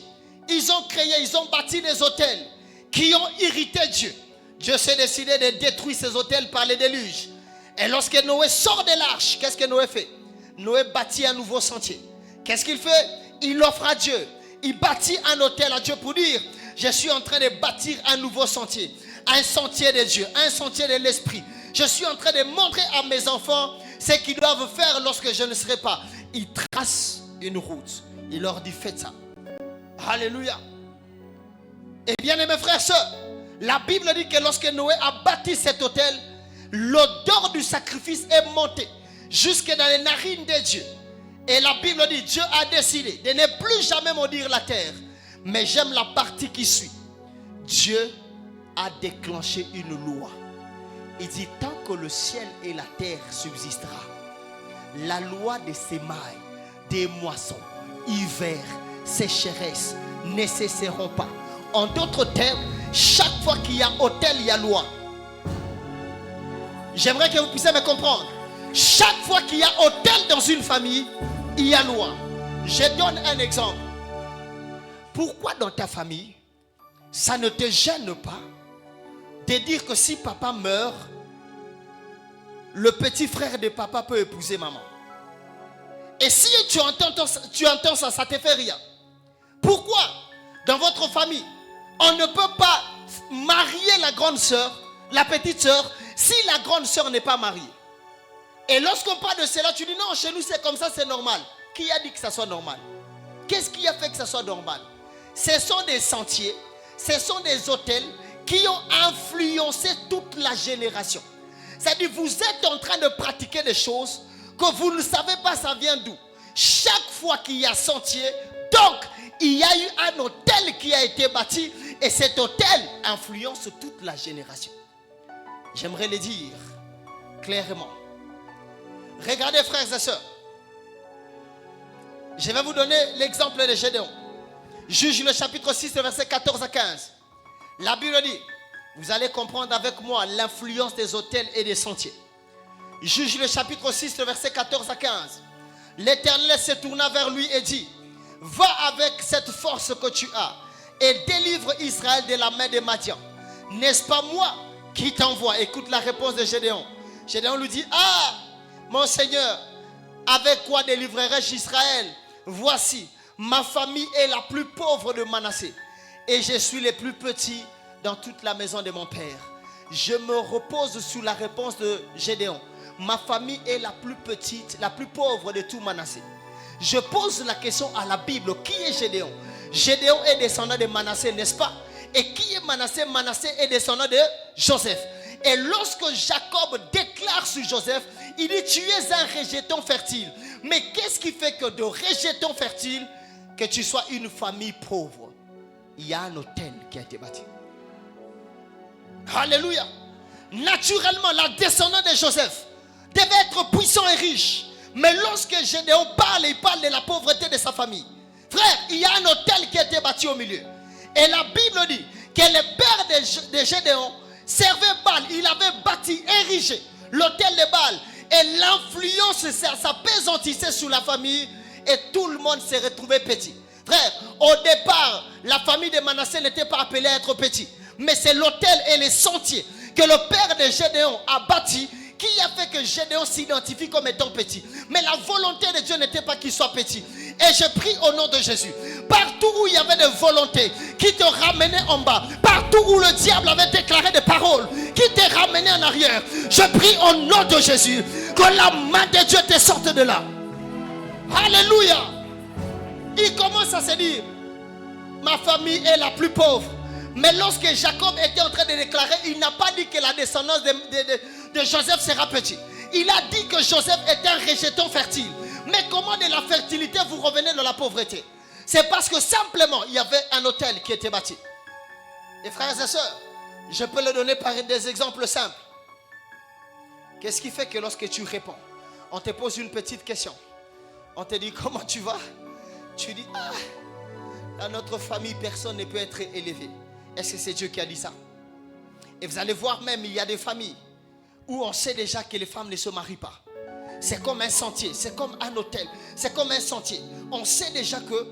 Ils ont bâti des autels qui ont irrité Dieu. Dieu s'est décidé de détruire ces autels par le déluge. Et lorsque Noé sort de l'arche, qu'est-ce que Noé fait? Noé bâtit un nouveau sentier. Qu'est-ce qu'il fait? Il offre à Dieu. Il bâtit un autel à Dieu pour dire, je suis en train de bâtir un nouveau sentier. Un sentier de Dieu, un sentier de l'esprit. Je suis en train de montrer à mes enfants ce qu'ils doivent faire lorsque je ne serai pas. Il trace une route. Il leur dit, faites ça. Alléluia. Et bien aimés frères et sœurs, la Bible dit que lorsque Noé a bâti cet autel, l'odeur du sacrifice est montée jusque dans les narines de Dieu. Et la Bible dit, Dieu a décidé de ne plus jamais maudire la terre. Mais j'aime la partie qui suit. Dieu a déclenché une loi. Il dit, tant que le ciel et la terre subsistera, la loi des semailles, des moissons, hiver, sécheresse ne cesseront pas. En d'autres termes, chaque fois qu'il y a autel, il y a loi. J'aimerais que vous puissiez me comprendre. Chaque fois qu'il y a autel dans une famille, il y a loi. Je donne un exemple. Pourquoi dans ta famille, ça ne te gêne pas de dire que si papa meurt, le petit frère de papa peut épouser maman. Et si tu entends ça, ça te fait rire. Pourquoi dans votre famille, on ne peut pas marier la grande sœur, la petite sœur, si la grande sœur n'est pas mariée? Et lorsqu'on parle de cela, tu dis non, chez nous c'est comme ça, c'est normal. Qui a dit que ça soit normal? Qu'est-ce qui a fait que ça soit normal? Ce sont des sentiers, ce sont des hôtels qui ont influencé toute la génération. C'est-à-dire vous êtes en train de pratiquer des choses que vous ne savez pas ça vient d'où. Chaque fois qu'il y a sentier, donc il y a eu un hôtel qui a été bâti et cet hôtel influence toute la génération. J'aimerais le dire clairement. Regardez frères et sœurs. Je vais vous donner l'exemple de Gédéon. Juge le chapitre 6, verset 14 à 15. La Bible dit, vous allez comprendre avec moi l'influence des hôtels et des sentiers. Juge le chapitre 6, verset 14 à 15. L'Éternel se tourna vers lui et dit, va avec cette force que tu as et délivre Israël de la main des Madians. N'est-ce pas moi qui t'envoie? Écoute la réponse de Gédéon. Gédéon lui dit, ah, mon Seigneur, avec quoi délivrerai-je Israël? Voici, ma famille est la plus pauvre de Manassé et je suis le plus petit dans toute la maison de mon père. Je me repose sous la réponse de Gédéon. Ma famille est la plus petite, la plus pauvre de tout Manassé. Je pose la question à la Bible. Qui est Gédéon? Gédéon est descendant de Manassé, n'est-ce pas? Et qui est Manassé? Manassé est descendant de Joseph. Et lorsque Jacob déclare sur Joseph, il dit tu es un rejeton fertile. Mais qu'est-ce qui fait que de rejeton fertile, que tu sois une famille pauvre? Il y a un hôtel qui a été bâti. Alléluia. Naturellement, la descendance de Joseph devait être puissant et riche. Mais lorsque Gédéon parle, il parle de la pauvreté de sa famille. Frère, il y a un hôtel qui a été bâti au milieu. Et la Bible dit que le père de Gédéon servait Baal. Il avait bâti, érigé l'hôtel de Baal. Et l'influence, ça pesantissait sur la famille. Et tout le monde s'est retrouvé petit. Frère, au départ, la famille de Manassé n'était pas appelée à être petit. Mais c'est l'hôtel et les sentiers que le père de Gédéon a bâti qui a fait que Gédéon s'identifie comme étant petit. Mais la volonté de Dieu n'était pas qu'il soit petit. Et je prie au nom de Jésus. Partout où il y avait des volontés qui te ramenaient en bas, partout où le diable avait déclaré des paroles qui te ramenaient en arrière, je prie au nom de Jésus que la main de Dieu te sorte de là. Alléluia. Il commence à se dire, ma famille est la plus pauvre. Mais lorsque Jacob était en train de déclarer, il n'a pas dit que la descendance de Joseph sera petite. Il a dit que Joseph était un rejeton fertile. Mais comment de la fertilité vous revenez dans la pauvreté? C'est parce que simplement il y avait un hôtel qui était bâti. Et frères et sœurs, je peux le donner par des exemples simples. Qu'est-ce qui fait que lorsque tu réponds, on te pose une petite question. On te dit comment tu vas? Tu dis, ah, dans notre famille personne ne peut être élevé. Est-ce que c'est Dieu qui a dit ça? Et vous allez voir même, il y a des familles où on sait déjà que les femmes ne se marient pas. C'est comme un sentier, c'est comme un hôtel, c'est comme un sentier. On sait déjà que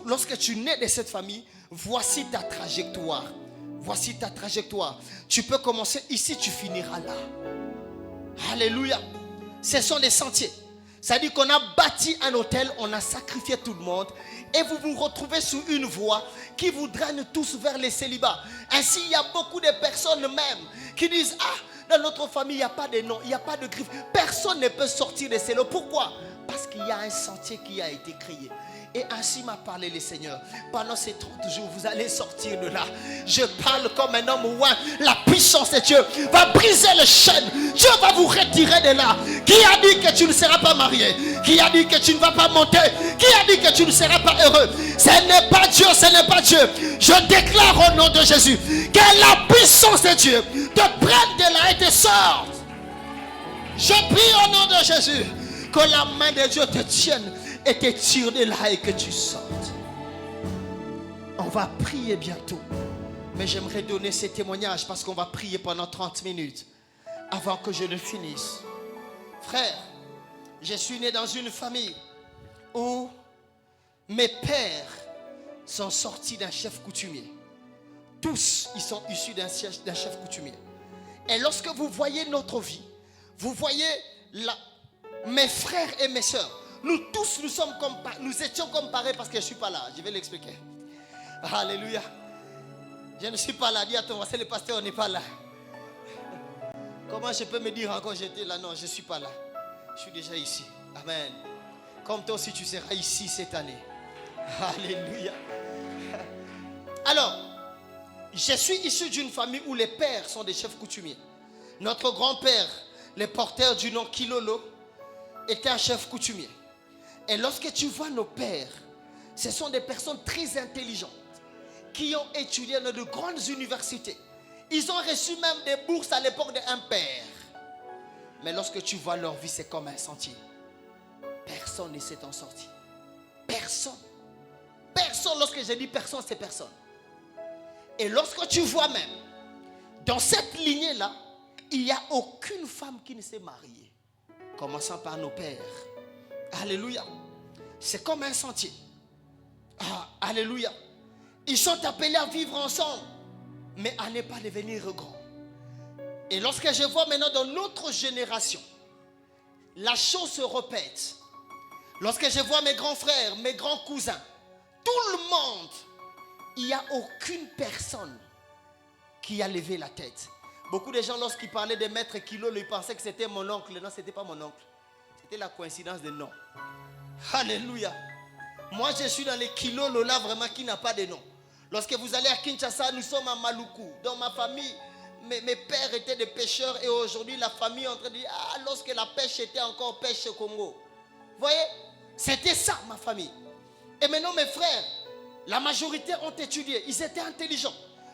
lorsque tu nais de cette famille, voici ta trajectoire. Voici ta trajectoire. Tu peux commencer ici, tu finiras là. Alléluia. Ce sont des sentiers. Ça dit qu'on a bâti un hôtel, on a sacrifié tout le monde et vous vous retrouvez sur une voie qui vous draine tous vers les célibats. Ainsi, il y a beaucoup de personnes même qui disent, ah, dans notre famille, il n'y a pas de nom, il n'y a pas de griffe. Personne ne peut sortir de ces lots. Pourquoi? Parce qu'il y a un sentier qui a été créé. Et ainsi m'a parlé le Seigneur. Pendant ces 30 jours, vous allez sortir de là. Je parle comme un homme ouin. La puissance de Dieu va briser les chaînes. Dieu va vous retirer de là. Qui a dit que tu ne seras pas marié? Qui a dit que tu ne vas pas monter? Qui a dit que tu ne seras pas heureux? Ce n'est pas Dieu, ce n'est pas Dieu. Je déclare au nom de Jésus que la puissance de Dieu te prenne de là et te sorte. Je prie au nom de Jésus que la main de Dieu te tienne et te tire de là et que tu sortes. On va prier bientôt. Mais j'aimerais donner ces témoignages parce qu'on va prier pendant 30 minutes avant que je ne finisse. Frère, je suis né dans une famille où mes pères sont sortis d'un chef coutumier. Tous, ils sont issus d'un chef coutumier. Et lorsque vous voyez notre vie, Vous voyez, mes frères et mes soeurs, nous tous, nous étions comparés parce que je ne suis pas là. Je vais l'expliquer. Alléluia. Je ne suis pas là. Dis à ton voisin, le pasteur n'est pas là. Comment je peux me dire encore j'étais là? Non, je ne suis pas là. Je suis déjà ici. Amen. Comme toi aussi, tu seras ici cette année. Alléluia. Alors, je suis issu d'une famille où les pères sont des chefs coutumiers. Notre grand-père, le porteur du nom Kilolo, était un chef coutumier. Et lorsque tu vois nos pères, ce sont des personnes très intelligentes qui ont étudié dans de grandes universités. Ils ont reçu même des bourses à l'époque d'un père. Mais lorsque tu vois leur vie, c'est comme un sentier. Personne ne s'est en sorti. Personne. Personne, lorsque je dis personne, c'est personne. Et lorsque tu vois même, dans cette lignée-là, il n'y a aucune femme qui ne s'est mariée. Commençant par nos pères. Alléluia. C'est comme un sentier. Alléluia. Ils sont appelés à vivre ensemble, mais à ne pas devenir grands. Et lorsque je vois maintenant dans notre génération, la chose se répète. Lorsque je vois mes grands frères, mes grands cousins, tout le monde, il n'y a aucune personne qui a levé la tête. Beaucoup de gens, lorsqu'ils parlaient de maître Kilolo, ils pensaient que c'était mon oncle. Non, ce n'était pas mon oncle. C'était la coïncidence de nom. Alléluia. Moi, je suis dans les Kilolo là, vraiment, qui n'a pas de nom. Lorsque vous allez à Kinshasa, nous sommes à Maluku. Dans ma famille, mes pères étaient des pêcheurs et aujourd'hui, la famille est en train de dire, lorsque la pêche était encore pêche au Congo. Vous voyez, c'était ça, ma famille. Et maintenant, mes frères, la majorité ont étudié. Ils étaient intelligents.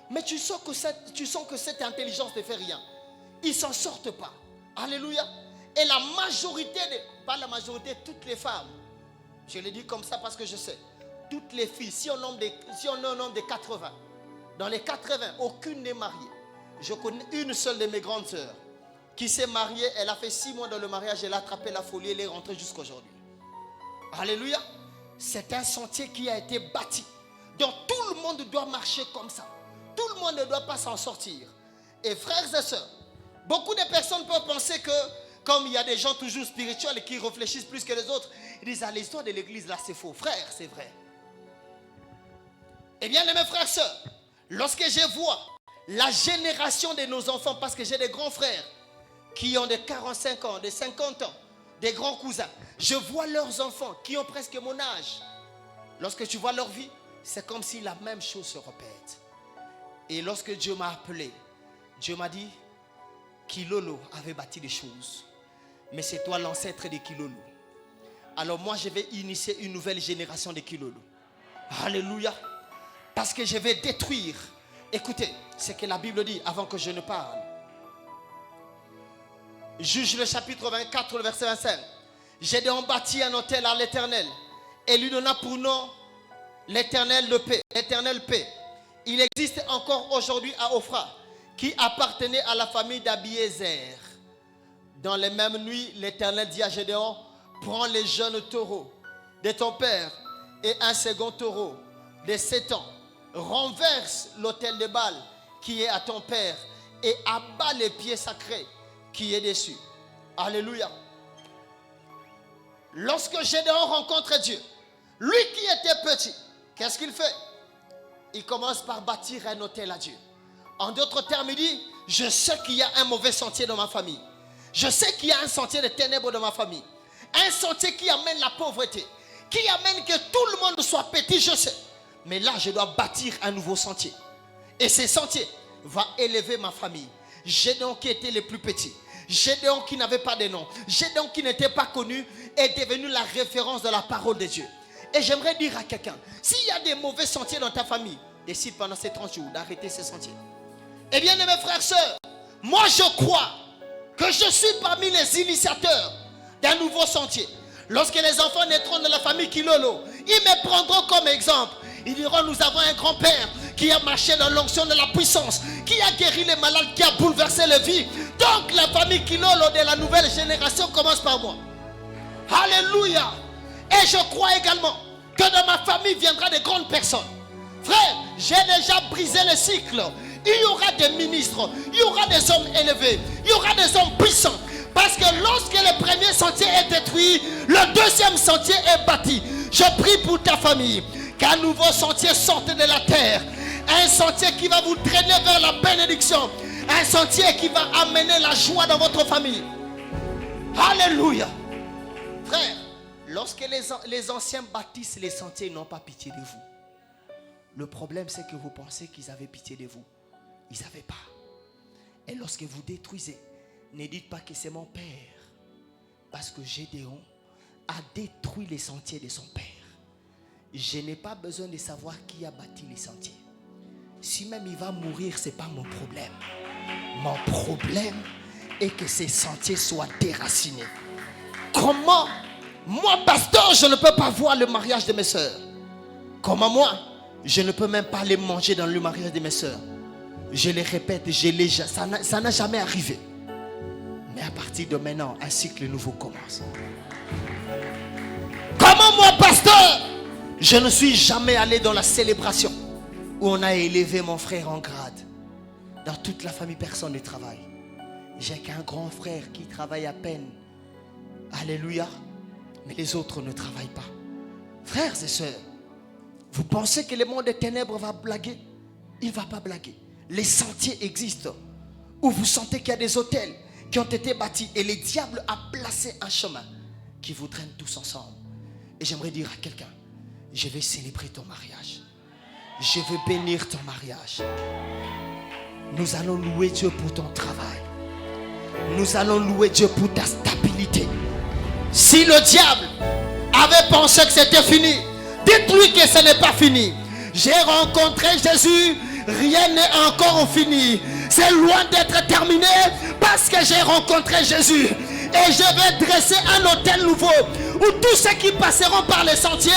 Mais tu sens que cette intelligence ne fait rien. Ils ne s'en sortent pas. Alléluia. Et la majorité, pas la majorité, toutes les femmes. Je le dis comme ça parce que je sais. Toutes les filles, si on nomme des 80, dans les 80, aucune n'est mariée. Je connais une seule de mes grandes sœurs qui s'est mariée. Elle a fait 6 mois dans le mariage. Elle a attrapé la folie. Elle est rentrée jusqu'à aujourd'hui. Alléluia. C'est un sentier qui a été bâti. Donc tout le monde doit marcher comme ça. Tout le monde ne doit pas s'en sortir. Et frères et sœurs, beaucoup de personnes peuvent penser que, comme il y a des gens toujours spirituels qui réfléchissent plus que les autres, ils disent, l'histoire de l'église là c'est faux. Frère, c'est vrai. Eh bien, mes frères et sœurs, lorsque je vois la génération de nos enfants, parce que j'ai des grands frères qui ont de 45 ans, de 50 ans, des grands cousins, je vois leurs enfants qui ont presque mon âge. Lorsque tu vois leur vie, c'est comme si la même chose se répète. Et lorsque Dieu m'a appelé, Dieu m'a dit, Kilolo avait bâti des choses. Mais c'est toi l'ancêtre de Kilolo. Alors moi, je vais initier une nouvelle génération de Kilolo. Alléluia. Parce que je vais détruire. Écoutez, ce que la Bible dit avant que je ne parle. Juge le chapitre 24, le verset 25. Gédéon bâtit un autel à l'Éternel et lui donna pour nom l'Éternel de paix. L'Éternel paix. Il existe encore aujourd'hui à Ophra, qui appartenait à la famille d'Abiézer. Dans les mêmes nuits, l'Éternel dit à Gédéon, prends les jeunes taureaux de ton père et un second taureau de 7 ans. Renverse l'autel de Baal qui est à ton père et abat les pieds sacrés qui est dessus. Alléluia. Lorsque Gédéon rencontre Dieu, lui qui était petit, qu'est-ce qu'il fait? Il commence par bâtir un autel à Dieu. En d'autres termes, il dit, je sais qu'il y a un mauvais sentier dans ma famille. Je sais qu'il y a un sentier de ténèbres dans ma famille. Un sentier qui amène la pauvreté. Qui amène que tout le monde soit petit, je sais. Mais là, je dois bâtir un nouveau sentier. Et ce sentier va élever ma famille. Gédéon qui était le plus petit. Gédéon qui n'avait pas de nom. Gédéon qui n'était pas connu est devenu la référence de la parole de Dieu. Et j'aimerais dire à quelqu'un, s'il y a des mauvais sentiers dans ta famille, décide pendant ces 30 jours d'arrêter ces sentiers. Eh bien, mes frères et sœurs, moi je crois que je suis parmi les initiateurs d'un nouveau sentier. Lorsque les enfants naîtront dans la famille Kilolo, ils me prendront comme exemple. Ils diront, nous avons un grand-père qui a marché dans l'onction de la puissance, qui a guéri les malades, qui a bouleversé les vies. Donc la famille Kilolo de la nouvelle génération commence par moi. Alléluia. Et je crois également que dans ma famille viendra de grandes personnes. Frère, j'ai déjà brisé le cycle. Il y aura des ministres, il y aura des hommes élevés, il y aura des hommes puissants. Parce deuxième sentier est bâti. Je prie pour ta famille, qu'un nouveau sentier sorte de la terre. Un sentier qui va vous traîner vers la bénédiction. Un sentier qui va amener la joie dans votre famille. Alléluia. Frère, lorsque les anciens bâtissent les sentiers, ils n'ont pas pitié de vous. Le problème, c'est que vous pensez qu'ils avaient pitié de vous. Ils ne savaient pas. Et lorsque vous détruisez, ne dites pas que c'est mon père. Parce que Gédéon a détruit les sentiers de son père. Je n'ai pas besoin de savoir qui a bâti les sentiers. Si même il va mourir, ce n'est pas mon problème. Mon problème est que ces sentiers soient déracinés. Comment? Moi, pasteur, je ne peux pas voir le mariage de mes soeurs. Comment moi? Je ne peux même pas aller manger dans le mariage de mes soeurs. Je les répète, ça n'a jamais arrivé. Mais à partir de maintenant, un cycle nouveau commence. Comment moi, pasteur, je ne suis jamais allé dans la célébration où on a élevé mon frère en grade. Dans toute la famille, personne ne travaille. J'ai qu'un grand frère qui travaille à peine. Alléluia. Mais les autres ne travaillent pas. Frères et sœurs, vous pensez que le monde des ténèbres va blaguer? Il ne va pas blaguer. Les sentiers existent où vous sentez qu'il y a des hôtels qui ont été bâtis et le diable a placé un chemin qui vous traîne tous ensemble. Et j'aimerais dire à quelqu'un, je vais célébrer ton mariage. Je veux bénir ton mariage. Nous allons louer Dieu pour ton travail. Nous allons louer Dieu pour ta stabilité. Si le diable avait pensé que c'était fini, dites-lui que ce n'est pas fini. J'ai rencontré Jésus, rien n'est encore fini. C'est loin d'être terminé parce que j'ai rencontré Jésus. Et je vais dresser un hôtel nouveau où tous ceux qui passeront par les sentiers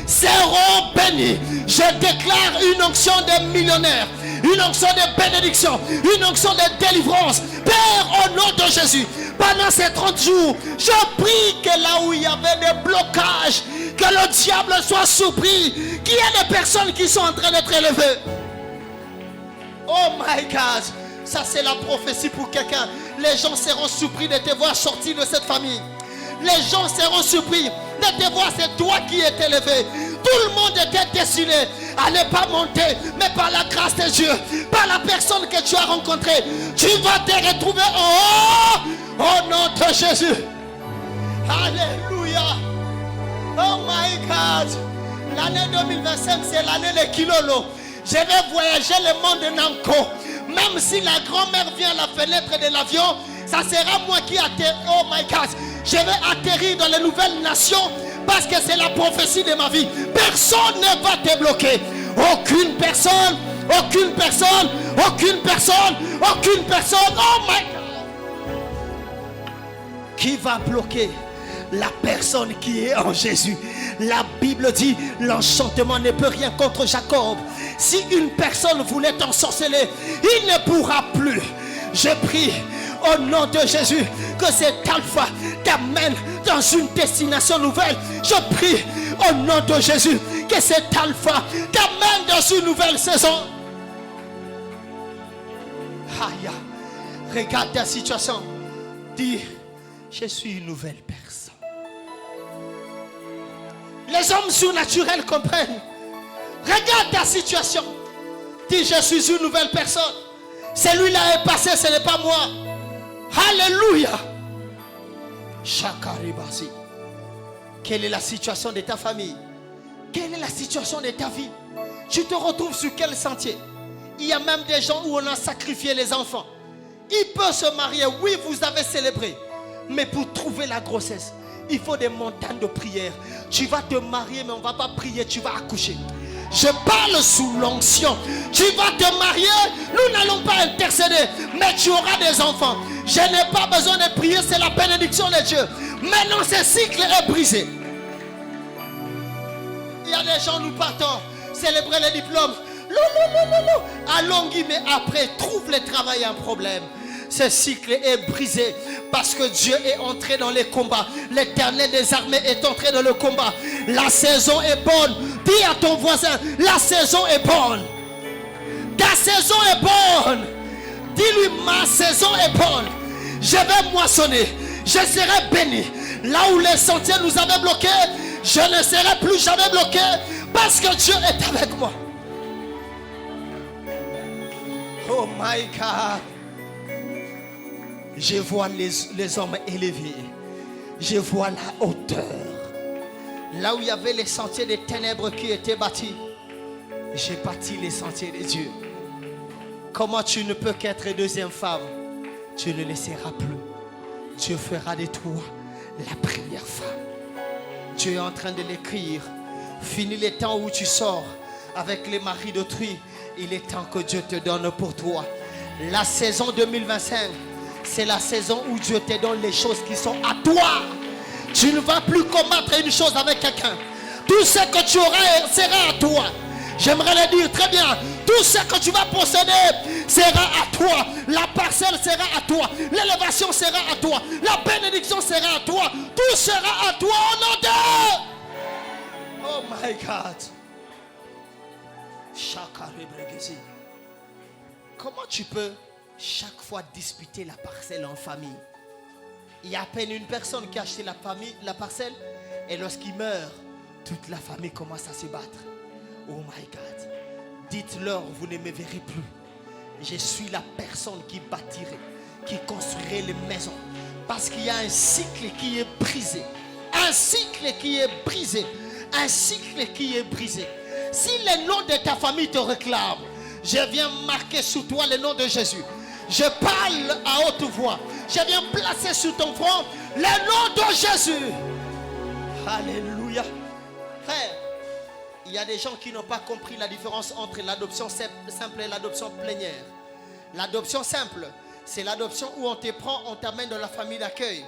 seront bénis. Je déclare une onction de millionnaires, une onction de bénédiction, une onction de délivrance. Père, au nom de Jésus, pendant ces 30 jours, je prie que là où il y avait des blocages, que le diable soit surpris, qu'il y ait des personnes qui sont en train d'être élevées. Oh my God, ça c'est la prophétie pour quelqu'un. Les gens seront surpris de te voir sortir de cette famille. Les gens seront surpris de te voir, c'est toi qui es élevé. Tout le monde était destiné à ne pas monter, mais par la grâce de Dieu, par la personne que tu as rencontrée, tu vas te retrouver en haut au nom de Jésus. Alléluia. Oh my God. L'année 2025, c'est l'année de Kilolo. Je vais voyager le monde de Nanko. Même si la grand-mère vient à la fenêtre de l'avion, ça sera moi qui atterris. Oh my God. Je vais atterrir dans les nouvelles nations parce que c'est la prophétie de ma vie. Personne ne va te bloquer. Aucune personne, aucune personne, aucune personne, aucune personne. Oh my God. Qui va bloquer la personne qui est en Jésus? La Bible dit, l'enchantement ne peut rien contre Jacob. Si une personne voulait t'ensorceler, il ne pourra plus. Je prie au nom de Jésus que cet alpha t'amène dans une destination nouvelle. Je prie au nom de Jésus que cet alpha t'amène dans une nouvelle saison. Aïe, regarde ta situation. Dis, je suis une nouvelle personne. Les hommes surnaturels comprennent. Regarde ta situation. Dis, je suis une nouvelle personne. Celui-là est passé, ce n'est pas moi. Alléluia. Chakaribasi. Quelle est la situation de ta famille? Quelle est la situation de ta vie? Tu te retrouves sur quel sentier? Il y a même des gens où on a sacrifié les enfants. Il peut se marier, oui, vous avez célébré. Mais pour trouver la grossesse, il faut des montagnes de prière. Tu vas te marier, mais on ne va pas prier, tu vas accoucher. Je parle sous l'onction. Tu vas te marier, nous n'allons pas intercéder, mais tu auras des enfants. Je n'ai pas besoin de prier, c'est la bénédiction de Dieu. Maintenant, ce cycle est brisé. Il y a des gens, nous partons célébrer les diplômes. Allons, mais après, trouve le travail un problème. Ce cycle est brisé parce que Dieu est entré dans les combats. L'Éternel des armées est entré dans le combat. La saison est bonne. Dis à ton voisin, la saison est bonne. Ta saison est bonne. Dis-lui, ma saison est bonne. Je vais moissonner. Je serai béni. Là où les sentiers nous avaient bloqués, je ne serai plus jamais bloqué parce que Dieu est avec moi. Oh my God. Je vois les hommes élevés. Je vois la hauteur. Là où il y avait les sentiers des ténèbres qui étaient bâtis, j'ai bâti les sentiers de Dieu. Comment tu ne peux qu'être deuxième femme? Tu ne le seras plus. Dieu fera de toi la première femme. Dieu est en train de l'écrire. Fini les temps où tu sors avec les maris d'autrui. Il est temps que Dieu te donne pour toi. La saison 2025, c'est la saison où Dieu te donne les choses qui sont à toi. Tu ne vas plus combattre une chose avec quelqu'un. Tout ce que tu auras sera à toi. J'aimerais le dire très bien. Tout ce que tu vas posséder sera à toi. La parcelle sera à toi. L'élévation sera à toi. La bénédiction sera à toi. Tout sera à toi au nom de... Oh my God. Comment tu peux chaque fois disputer la parcelle en famille? Il y a à peine une personne qui a acheté la parcelle, et lorsqu'il meurt, toute la famille commence à se battre. Oh my God. Dites-leur, vous ne me verrez plus. Je suis la personne qui bâtirait, qui construirait les maisons. Parce qu'il y a un cycle qui est brisé. Un cycle qui est brisé. Un cycle qui est brisé. Si le nom de ta famille te réclame, je viens marquer sous toi le nom de Jésus. Je parle à haute voix. Je viens placer sur ton front le nom de Jésus. Alléluia. Frère, il y a des gens qui n'ont pas compris la différence entre l'adoption simple et l'adoption plénière. L'adoption simple, c'est l'adoption où on te prend, on t'amène dans la famille d'accueil,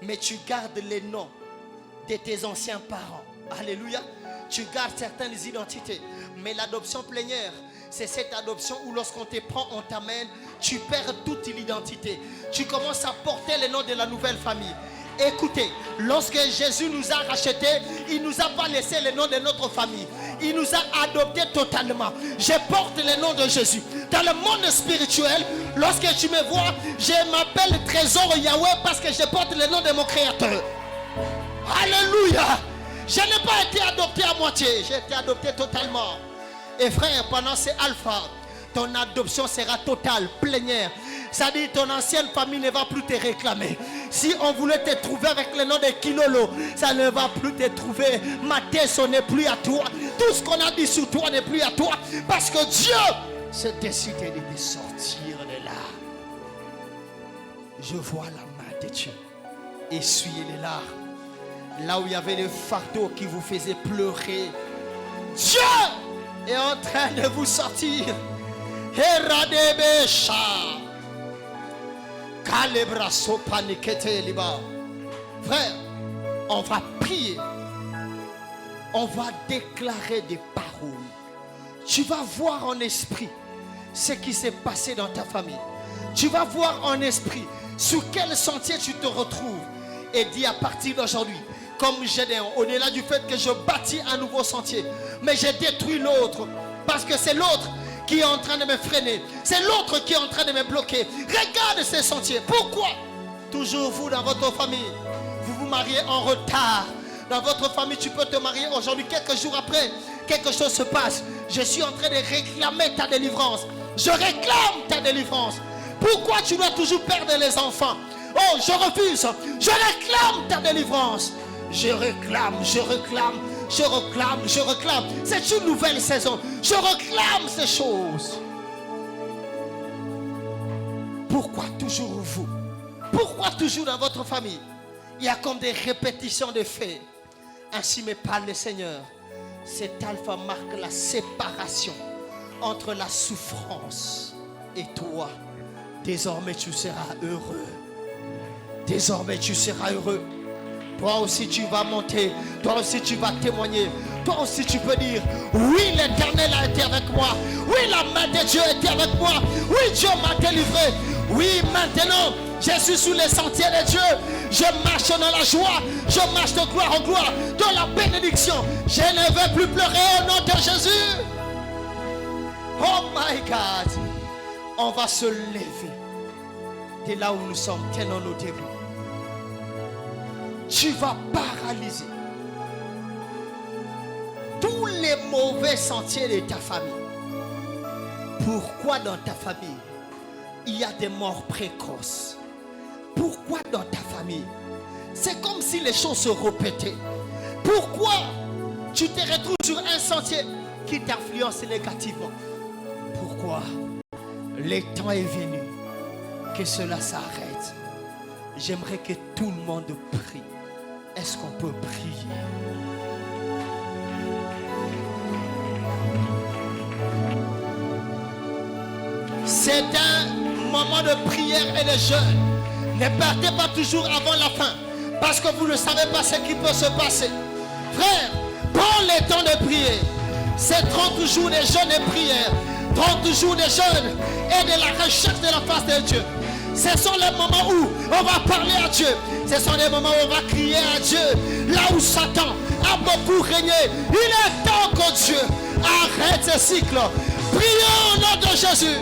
mais tu gardes les noms de tes anciens parents. Alléluia. Tu gardes certaines identités. Mais l'adoption plénière, c'est cette adoption où lorsqu'on te prend, on t'amène, tu perds toute l'identité. Tu commences à porter le nom de la nouvelle famille. Écoutez, lorsque Jésus nous a rachetés, il ne nous a pas laissé le nom de notre famille. Il nous a adoptés totalement. Je porte le nom de Jésus. Dans le monde spirituel, lorsque tu me vois, je m'appelle Trésor Yahweh parce que je porte le nom de mon Créateur. Alléluia. Je n'ai pas été adopté à moitié, j'ai été adopté totalement. Et frère, pendant ces alphas, ton adoption sera totale, plénière. C'est-à-dire ton ancienne famille ne va plus te réclamer. Si on voulait te trouver avec le nom de Kilolo, ça ne va plus te trouver. Matheso n'est plus à toi. Tout ce qu'on a dit sur toi n'est plus à toi. Parce que Dieu s'est décidé de te sortir de là. Je vois la main de Dieu essuyer les larmes. Là où il y avait le fardeau qui vous faisait pleurer, Dieu est en train de vous sortir. Frère, on va prier. On va déclarer des paroles. Tu vas voir en esprit ce qui s'est passé dans ta famille. Tu vas voir en esprit sur quel sentier tu te retrouves. Et dis à partir d'aujourd'hui, comme Gédéon, au-delà du fait que je bâtis un nouveau sentier, mais je détruis l'autre, parce que c'est l'autre qui est en train de me freiner, c'est l'autre qui est en train de me bloquer. Regarde ces sentiers. Pourquoi toujours vous dans votre famille, vous vous mariez en retard? Dans votre famille, tu peux te marier aujourd'hui, quelques jours après, quelque chose se passe. Je suis en train de réclamer ta délivrance. Je réclame ta délivrance. Pourquoi tu dois toujours perdre les enfants? Oh, je refuse. Je réclame ta délivrance. Je réclame, je réclame, je réclame, je réclame. C'est une nouvelle saison. Je réclame ces choses. Pourquoi toujours vous? Pourquoi toujours dans votre famille? Il y a comme des répétitions de faits. Ainsi me parle le Seigneur. Cet alpha marque la séparation entre la souffrance et toi. Désormais tu seras heureux. Désormais tu seras heureux. Toi aussi tu vas monter. Toi aussi tu vas témoigner. Toi aussi tu peux dire: oui, l'Éternel a été avec moi. Oui, la main de Dieu a été avec moi. Oui, Dieu m'a délivré. Oui, maintenant je suis sous les sentiers de Dieu. Je marche dans la joie. Je marche de gloire en gloire, dans la bénédiction. Je ne veux plus pleurer au nom de Jésus. Oh my God. On va se lever de là où nous sommes. Tenons-nous debout. tu vas paralyser tous les mauvais sentiers de ta famille. Pourquoi dans ta famille il y a des morts précoces? Pourquoi dans ta famille c'est comme si les choses se répétaient? Pourquoi tu te retrouves sur un sentier qui t'influence négativement? Pourquoi? Le temps est venu que cela s'arrête. J'aimerais que tout le monde prie. Est-ce qu'on peut prier? C'est un moment de prière et de jeûne. Ne partez pas toujours avant la fin, parce que vous ne savez pas ce qui peut se passer. Frère, prends le temps de prier. C'est 30 jours de jeûne et prière, 30 jours de jeûne et de la recherche de la face de Dieu. Ce sont les moments où on va parler à Dieu. Ce sont les moments où on va crier à Dieu. Là où Satan a beaucoup régné, il est temps que Dieu arrête ce cycle. Prions au nom de Jésus.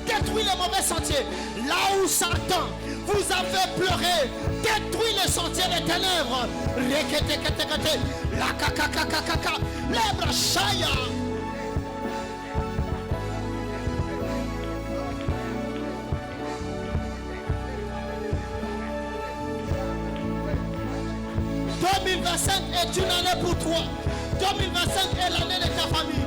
Détruis les mauvais sentiers. Là où Satan vous a fait pleurer, détruis les sentiers des ténèbres. La kakakakakaka, les brachaya. « 2025 est une année pour toi. 2025 est l'année de ta famille.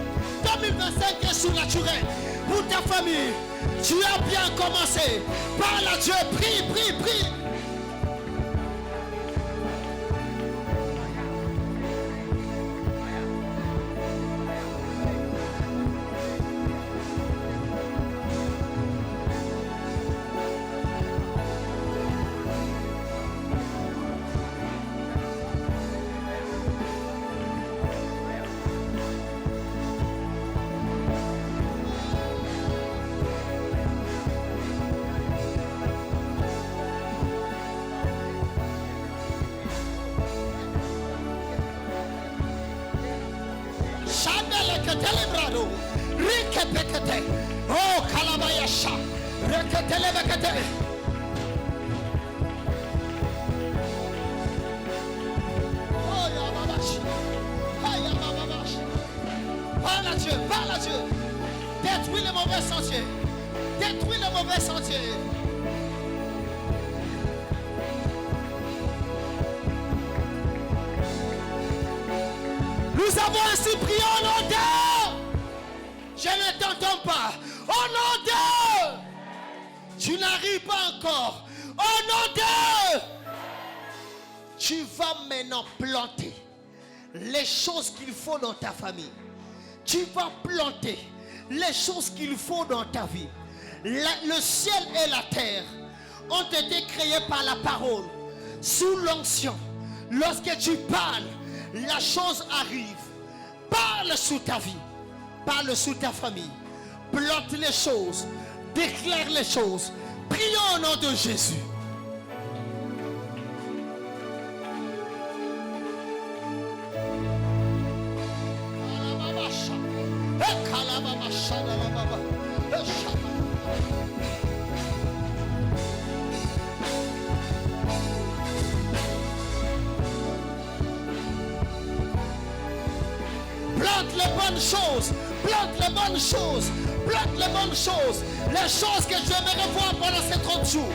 2025 est surnaturel pour ta famille. Tu as bien commencé. Parle à Dieu. Prie, prie, prie. Oh, Kalabayasha. Oh, Yamabash. Parle à Dieu, parle à Dieu. Détruis les mauvais sentiers. Détruis les mauvais sentiers. Nous avons ainsi prié au nom de... Je ne t'entends pas. Au nom de... Tu n'arrives pas encore. Au nom de... Tu vas maintenant planter les choses qu'il faut dans ta famille. Tu vas planter les choses qu'il faut dans ta vie. Le ciel et la terre ont été créés par la parole. Sous l'onction, lorsque tu parles, la chose arrive. Parle sous ta vie. Parle sous ta famille. Plante les choses. Déclare les choses. Prions au nom de Jésus. Plante les bonnes choses, plante les bonnes choses, plante les bonnes choses, les choses que je aimerais voir pendant ces 30 jours.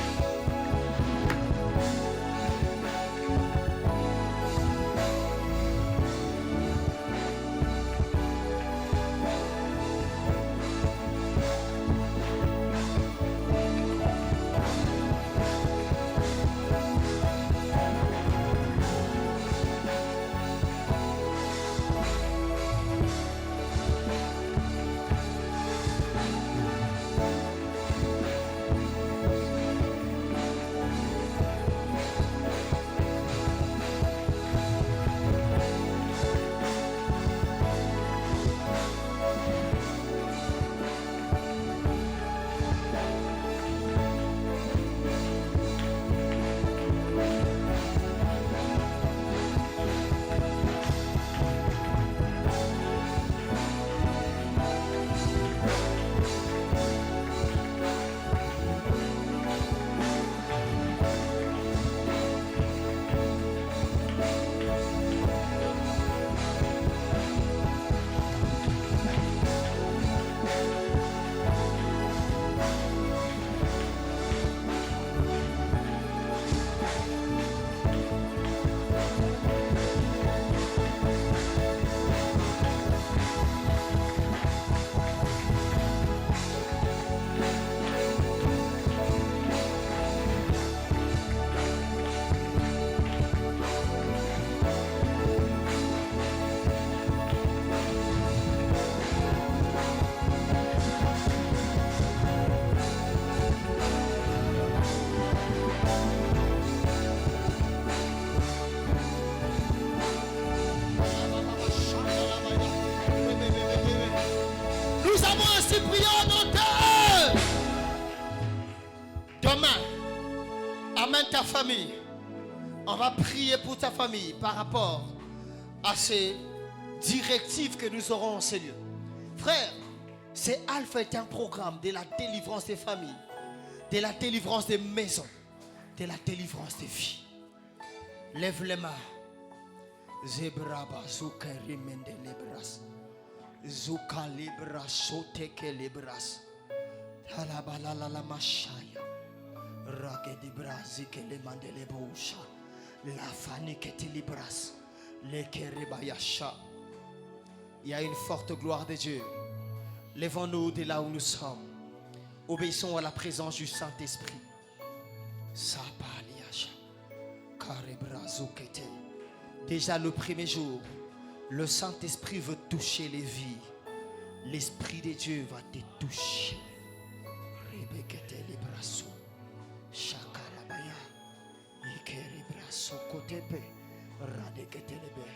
ta famille. On va prier pour ta famille par rapport à ces directives que nous aurons en ces lieux. Frère, c'est Alpha est un programme de la délivrance des familles, de la délivrance des maisons, de la délivrance des vies. Lève les mains. Zebraba zukari mende lebras. Zuka libra soteke libras. Talabalala la mashaya. Ragedi brazike le mandele boucha. La faniketi libras. Le keribayasha. Il y a une forte gloire de Dieu. Lèvons-nous de là où nous sommes. Obéissons à la présence du Saint-Esprit. Sapaliasha. Karebrazukete. Déjà le premier jour, le Saint-Esprit veut toucher les vies. L'Esprit de Dieu va te toucher. Rebekete libraso. Shakarabaya. Ikeribraso kotepe. Radekete lebe.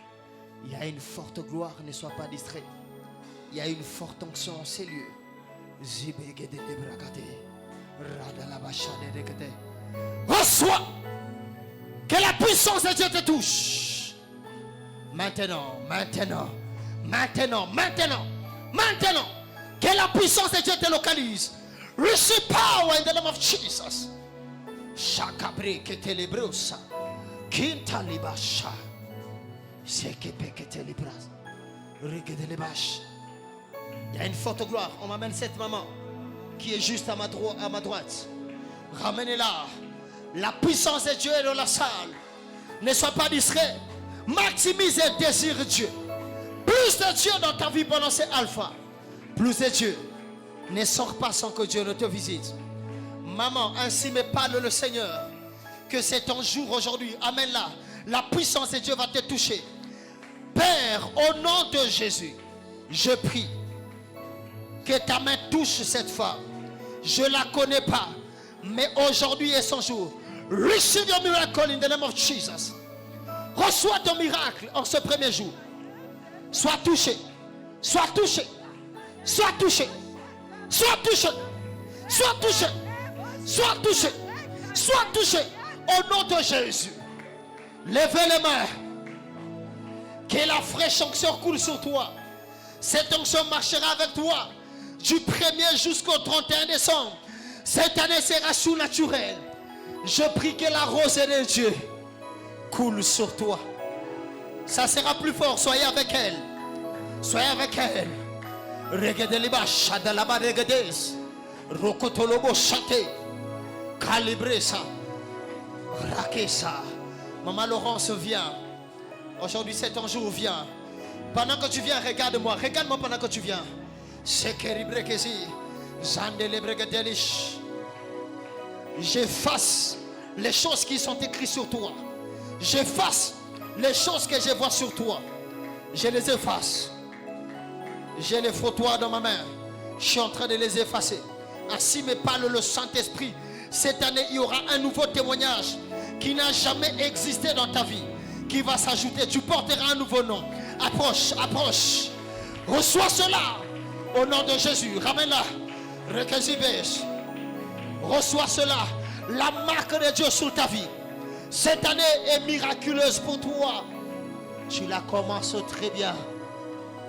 Il y a une forte gloire, ne sois pas distrait. Il y a une forte onction en ces lieux. Zibegede lebrakate. Radalabashade dekete. Reçois. Que la puissance de Dieu te touche. Maintenant, maintenant, maintenant, maintenant, maintenant, que la puissance de Dieu te localise. Receive power in the name of Jesus. Shakabre que te librosa, quinta libasha, sekepe que te libras, rigede libash. Il y a une forte gloire. On m'amène cette maman qui est juste à ma droite. Ramenez-la. La puissance de Dieu est dans la salle. Ne sois pas distrait. Maximise et désire Dieu. Plus de Dieu dans ta vie pendant ces alpha. Plus de Dieu. Ne sors pas sans que Dieu ne te visite. Maman, ainsi me parle le Seigneur. Que c'est ton jour aujourd'hui. Amène-la. La puissance de Dieu va te toucher. Père, au nom de Jésus, je prie que ta main touche cette femme. Je ne la connais pas. Mais aujourd'hui est son jour. Receive your miracle in the name of Jesus. Reçois ton miracle en ce premier jour. Sois touché. Sois touché. Sois touché. Sois touché. Sois touché. Sois touché. Sois touché. Au nom de Jésus. Levez les mains. Que la fraîche onction coule sur toi. Cette onction marchera avec toi du 1er jusqu'au 31 décembre. Cette année sera surnaturelle. Je prie que la rosée de Dieu coule sur toi. Ça sera plus fort. Soyez avec elle. Soyez avec elle. Regardez les bâches. Adalaba regardez. Rokotolobo chate. Calibrez ça. Raquez ça. Maman Laurence vient. Aujourd'hui c'est ton jour. Viens. Pendant que tu viens, regarde-moi. Regarde-moi pendant que tu viens. C'est Keribrekesi. Zandelebregedelish. J'efface les choses qui sont écrites sur toi. J'efface les choses que je vois sur toi. Je les efface. J'ai les frottoirs dans ma main. Je suis en train de les effacer. Ainsi me parle le Saint-Esprit. Cette année, il y aura un nouveau témoignage qui n'a jamais existé dans ta vie, qui va s'ajouter. Tu porteras un nouveau nom. Approche, approche. Reçois cela au nom de Jésus. Ramène-la. Reçois cela. La marque de Dieu sur ta vie. Cette année est miraculeuse pour toi. Tu la commences très bien.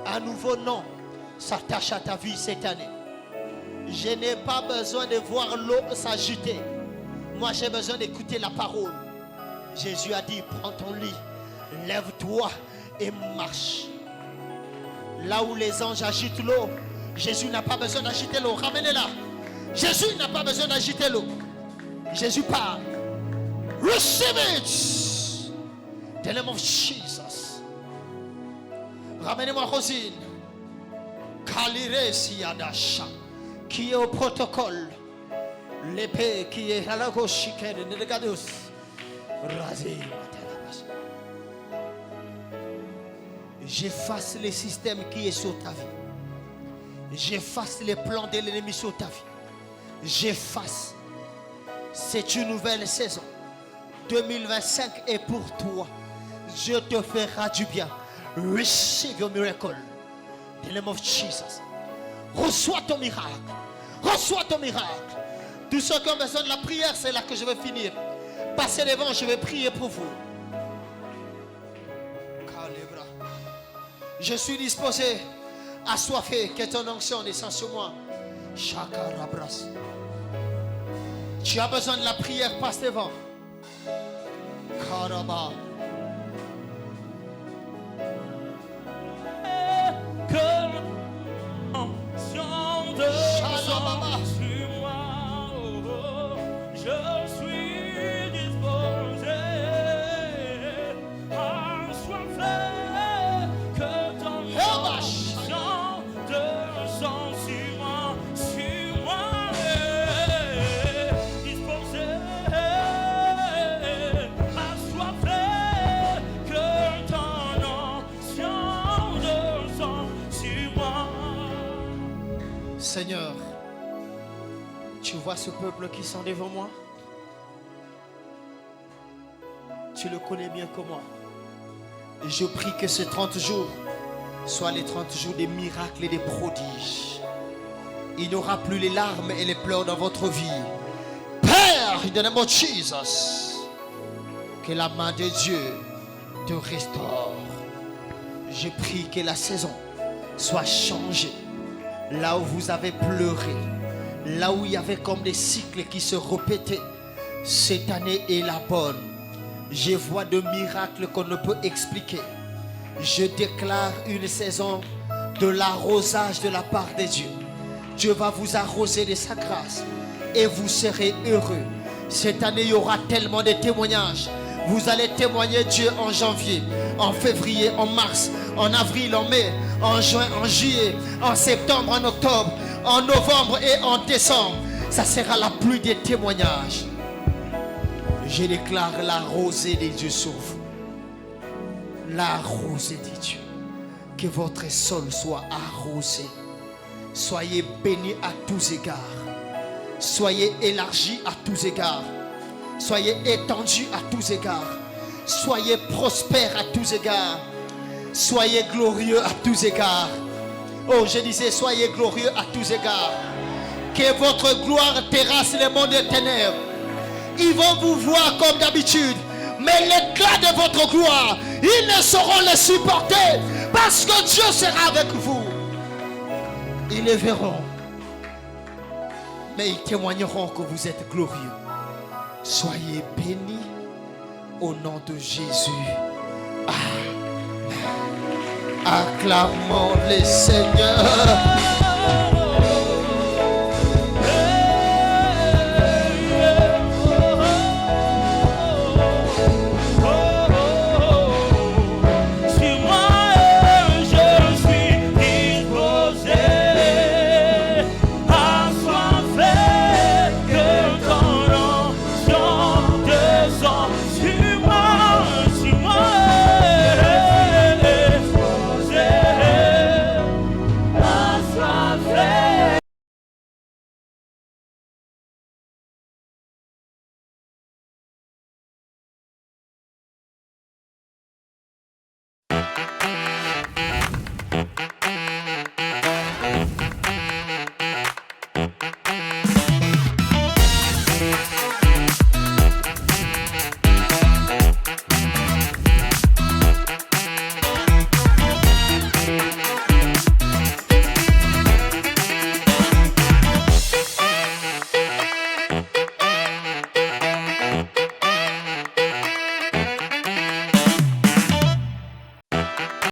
Un nouveau nom s'attache à ta vie cette année. Je n'ai pas besoin de voir l'eau s'agiter. Moi j'ai besoin d'écouter la parole. Jésus a dit, prends ton lit, lève-toi et marche. Là où les anges agitent l'eau, Jésus n'a pas besoin d'agiter l'eau. Ramenez-la. Jésus n'a pas besoin d'agiter l'eau. Jésus parle. Receive it. In the name of Jesus. Ramenez-moi Rosine. Kaliresi Yadasha. Qui est au protocole. L'épée qui est à la gauche. J'efface les systèmes qui est sur ta vie. J'efface les plans de l'ennemi sur ta vie. J'efface. C'est une nouvelle saison. 2025 est pour toi. Dieu te fera du bien. Receive your miracle. In the name of Jesus. Reçois ton miracle. Reçois ton miracle. Tous ceux qui ont besoin de la prière, c'est là que je vais finir. Passez devant, je vais prier pour vous. Je suis disposé, assoiffé, que ton onction descende sur moi. Chakarabras. Tu as besoin de la prière, passe devant. Karaba. Que l'onction descende sur moi, oh, je suis disposé à assoiffé. Que ton onction descende sur moi, disposé, assoiffé. Que ton onction descende sur moi. Seigneur, tu vois ce peuple qui sont devant moi? Tu le connais bien que moi. Et je prie que ces 30 jours soient les 30 jours des miracles et des prodiges. Il n'y aura plus les larmes et les pleurs dans votre vie. Père, in the name of Jesus, que la main de Dieu te restaure. Je prie que la saison soit changée. Là où vous avez pleuré, là où il y avait comme des cycles qui se répétaient, cette année est la bonne. Je vois de miracles qu'on ne peut expliquer. Je déclare une saison de l'arrosage de la part de Dieu. Dieu va vous arroser de sa grâce et vous serez heureux. Cette année, il y aura tellement de témoignages. Vous allez témoigner Dieu en janvier, en février, en mars, en avril, en mai, en juin, en juillet, en septembre, en octobre, en novembre et en décembre. Ça sera la pluie des témoignages. Je déclare la rosée de Dieu sur vous. La rosée de Dieu. Que votre sol soit arrosé. Soyez bénis à tous égards. Soyez élargis à tous égards. Soyez étendus à tous égards. Soyez prospères à tous égards. Soyez glorieux à tous égards. Oh, je disais, soyez glorieux à tous égards. Que votre gloire terrasse les mondes des ténèbres. Ils vont vous voir comme d'habitude. Mais l'éclat de votre gloire, ils ne sauront le supporter. Parce que Dieu sera avec vous. Ils le verront. Mais ils témoigneront que vous êtes glorieux. Soyez bénis au nom de Jésus. Amen. Acclamons le Seigneur.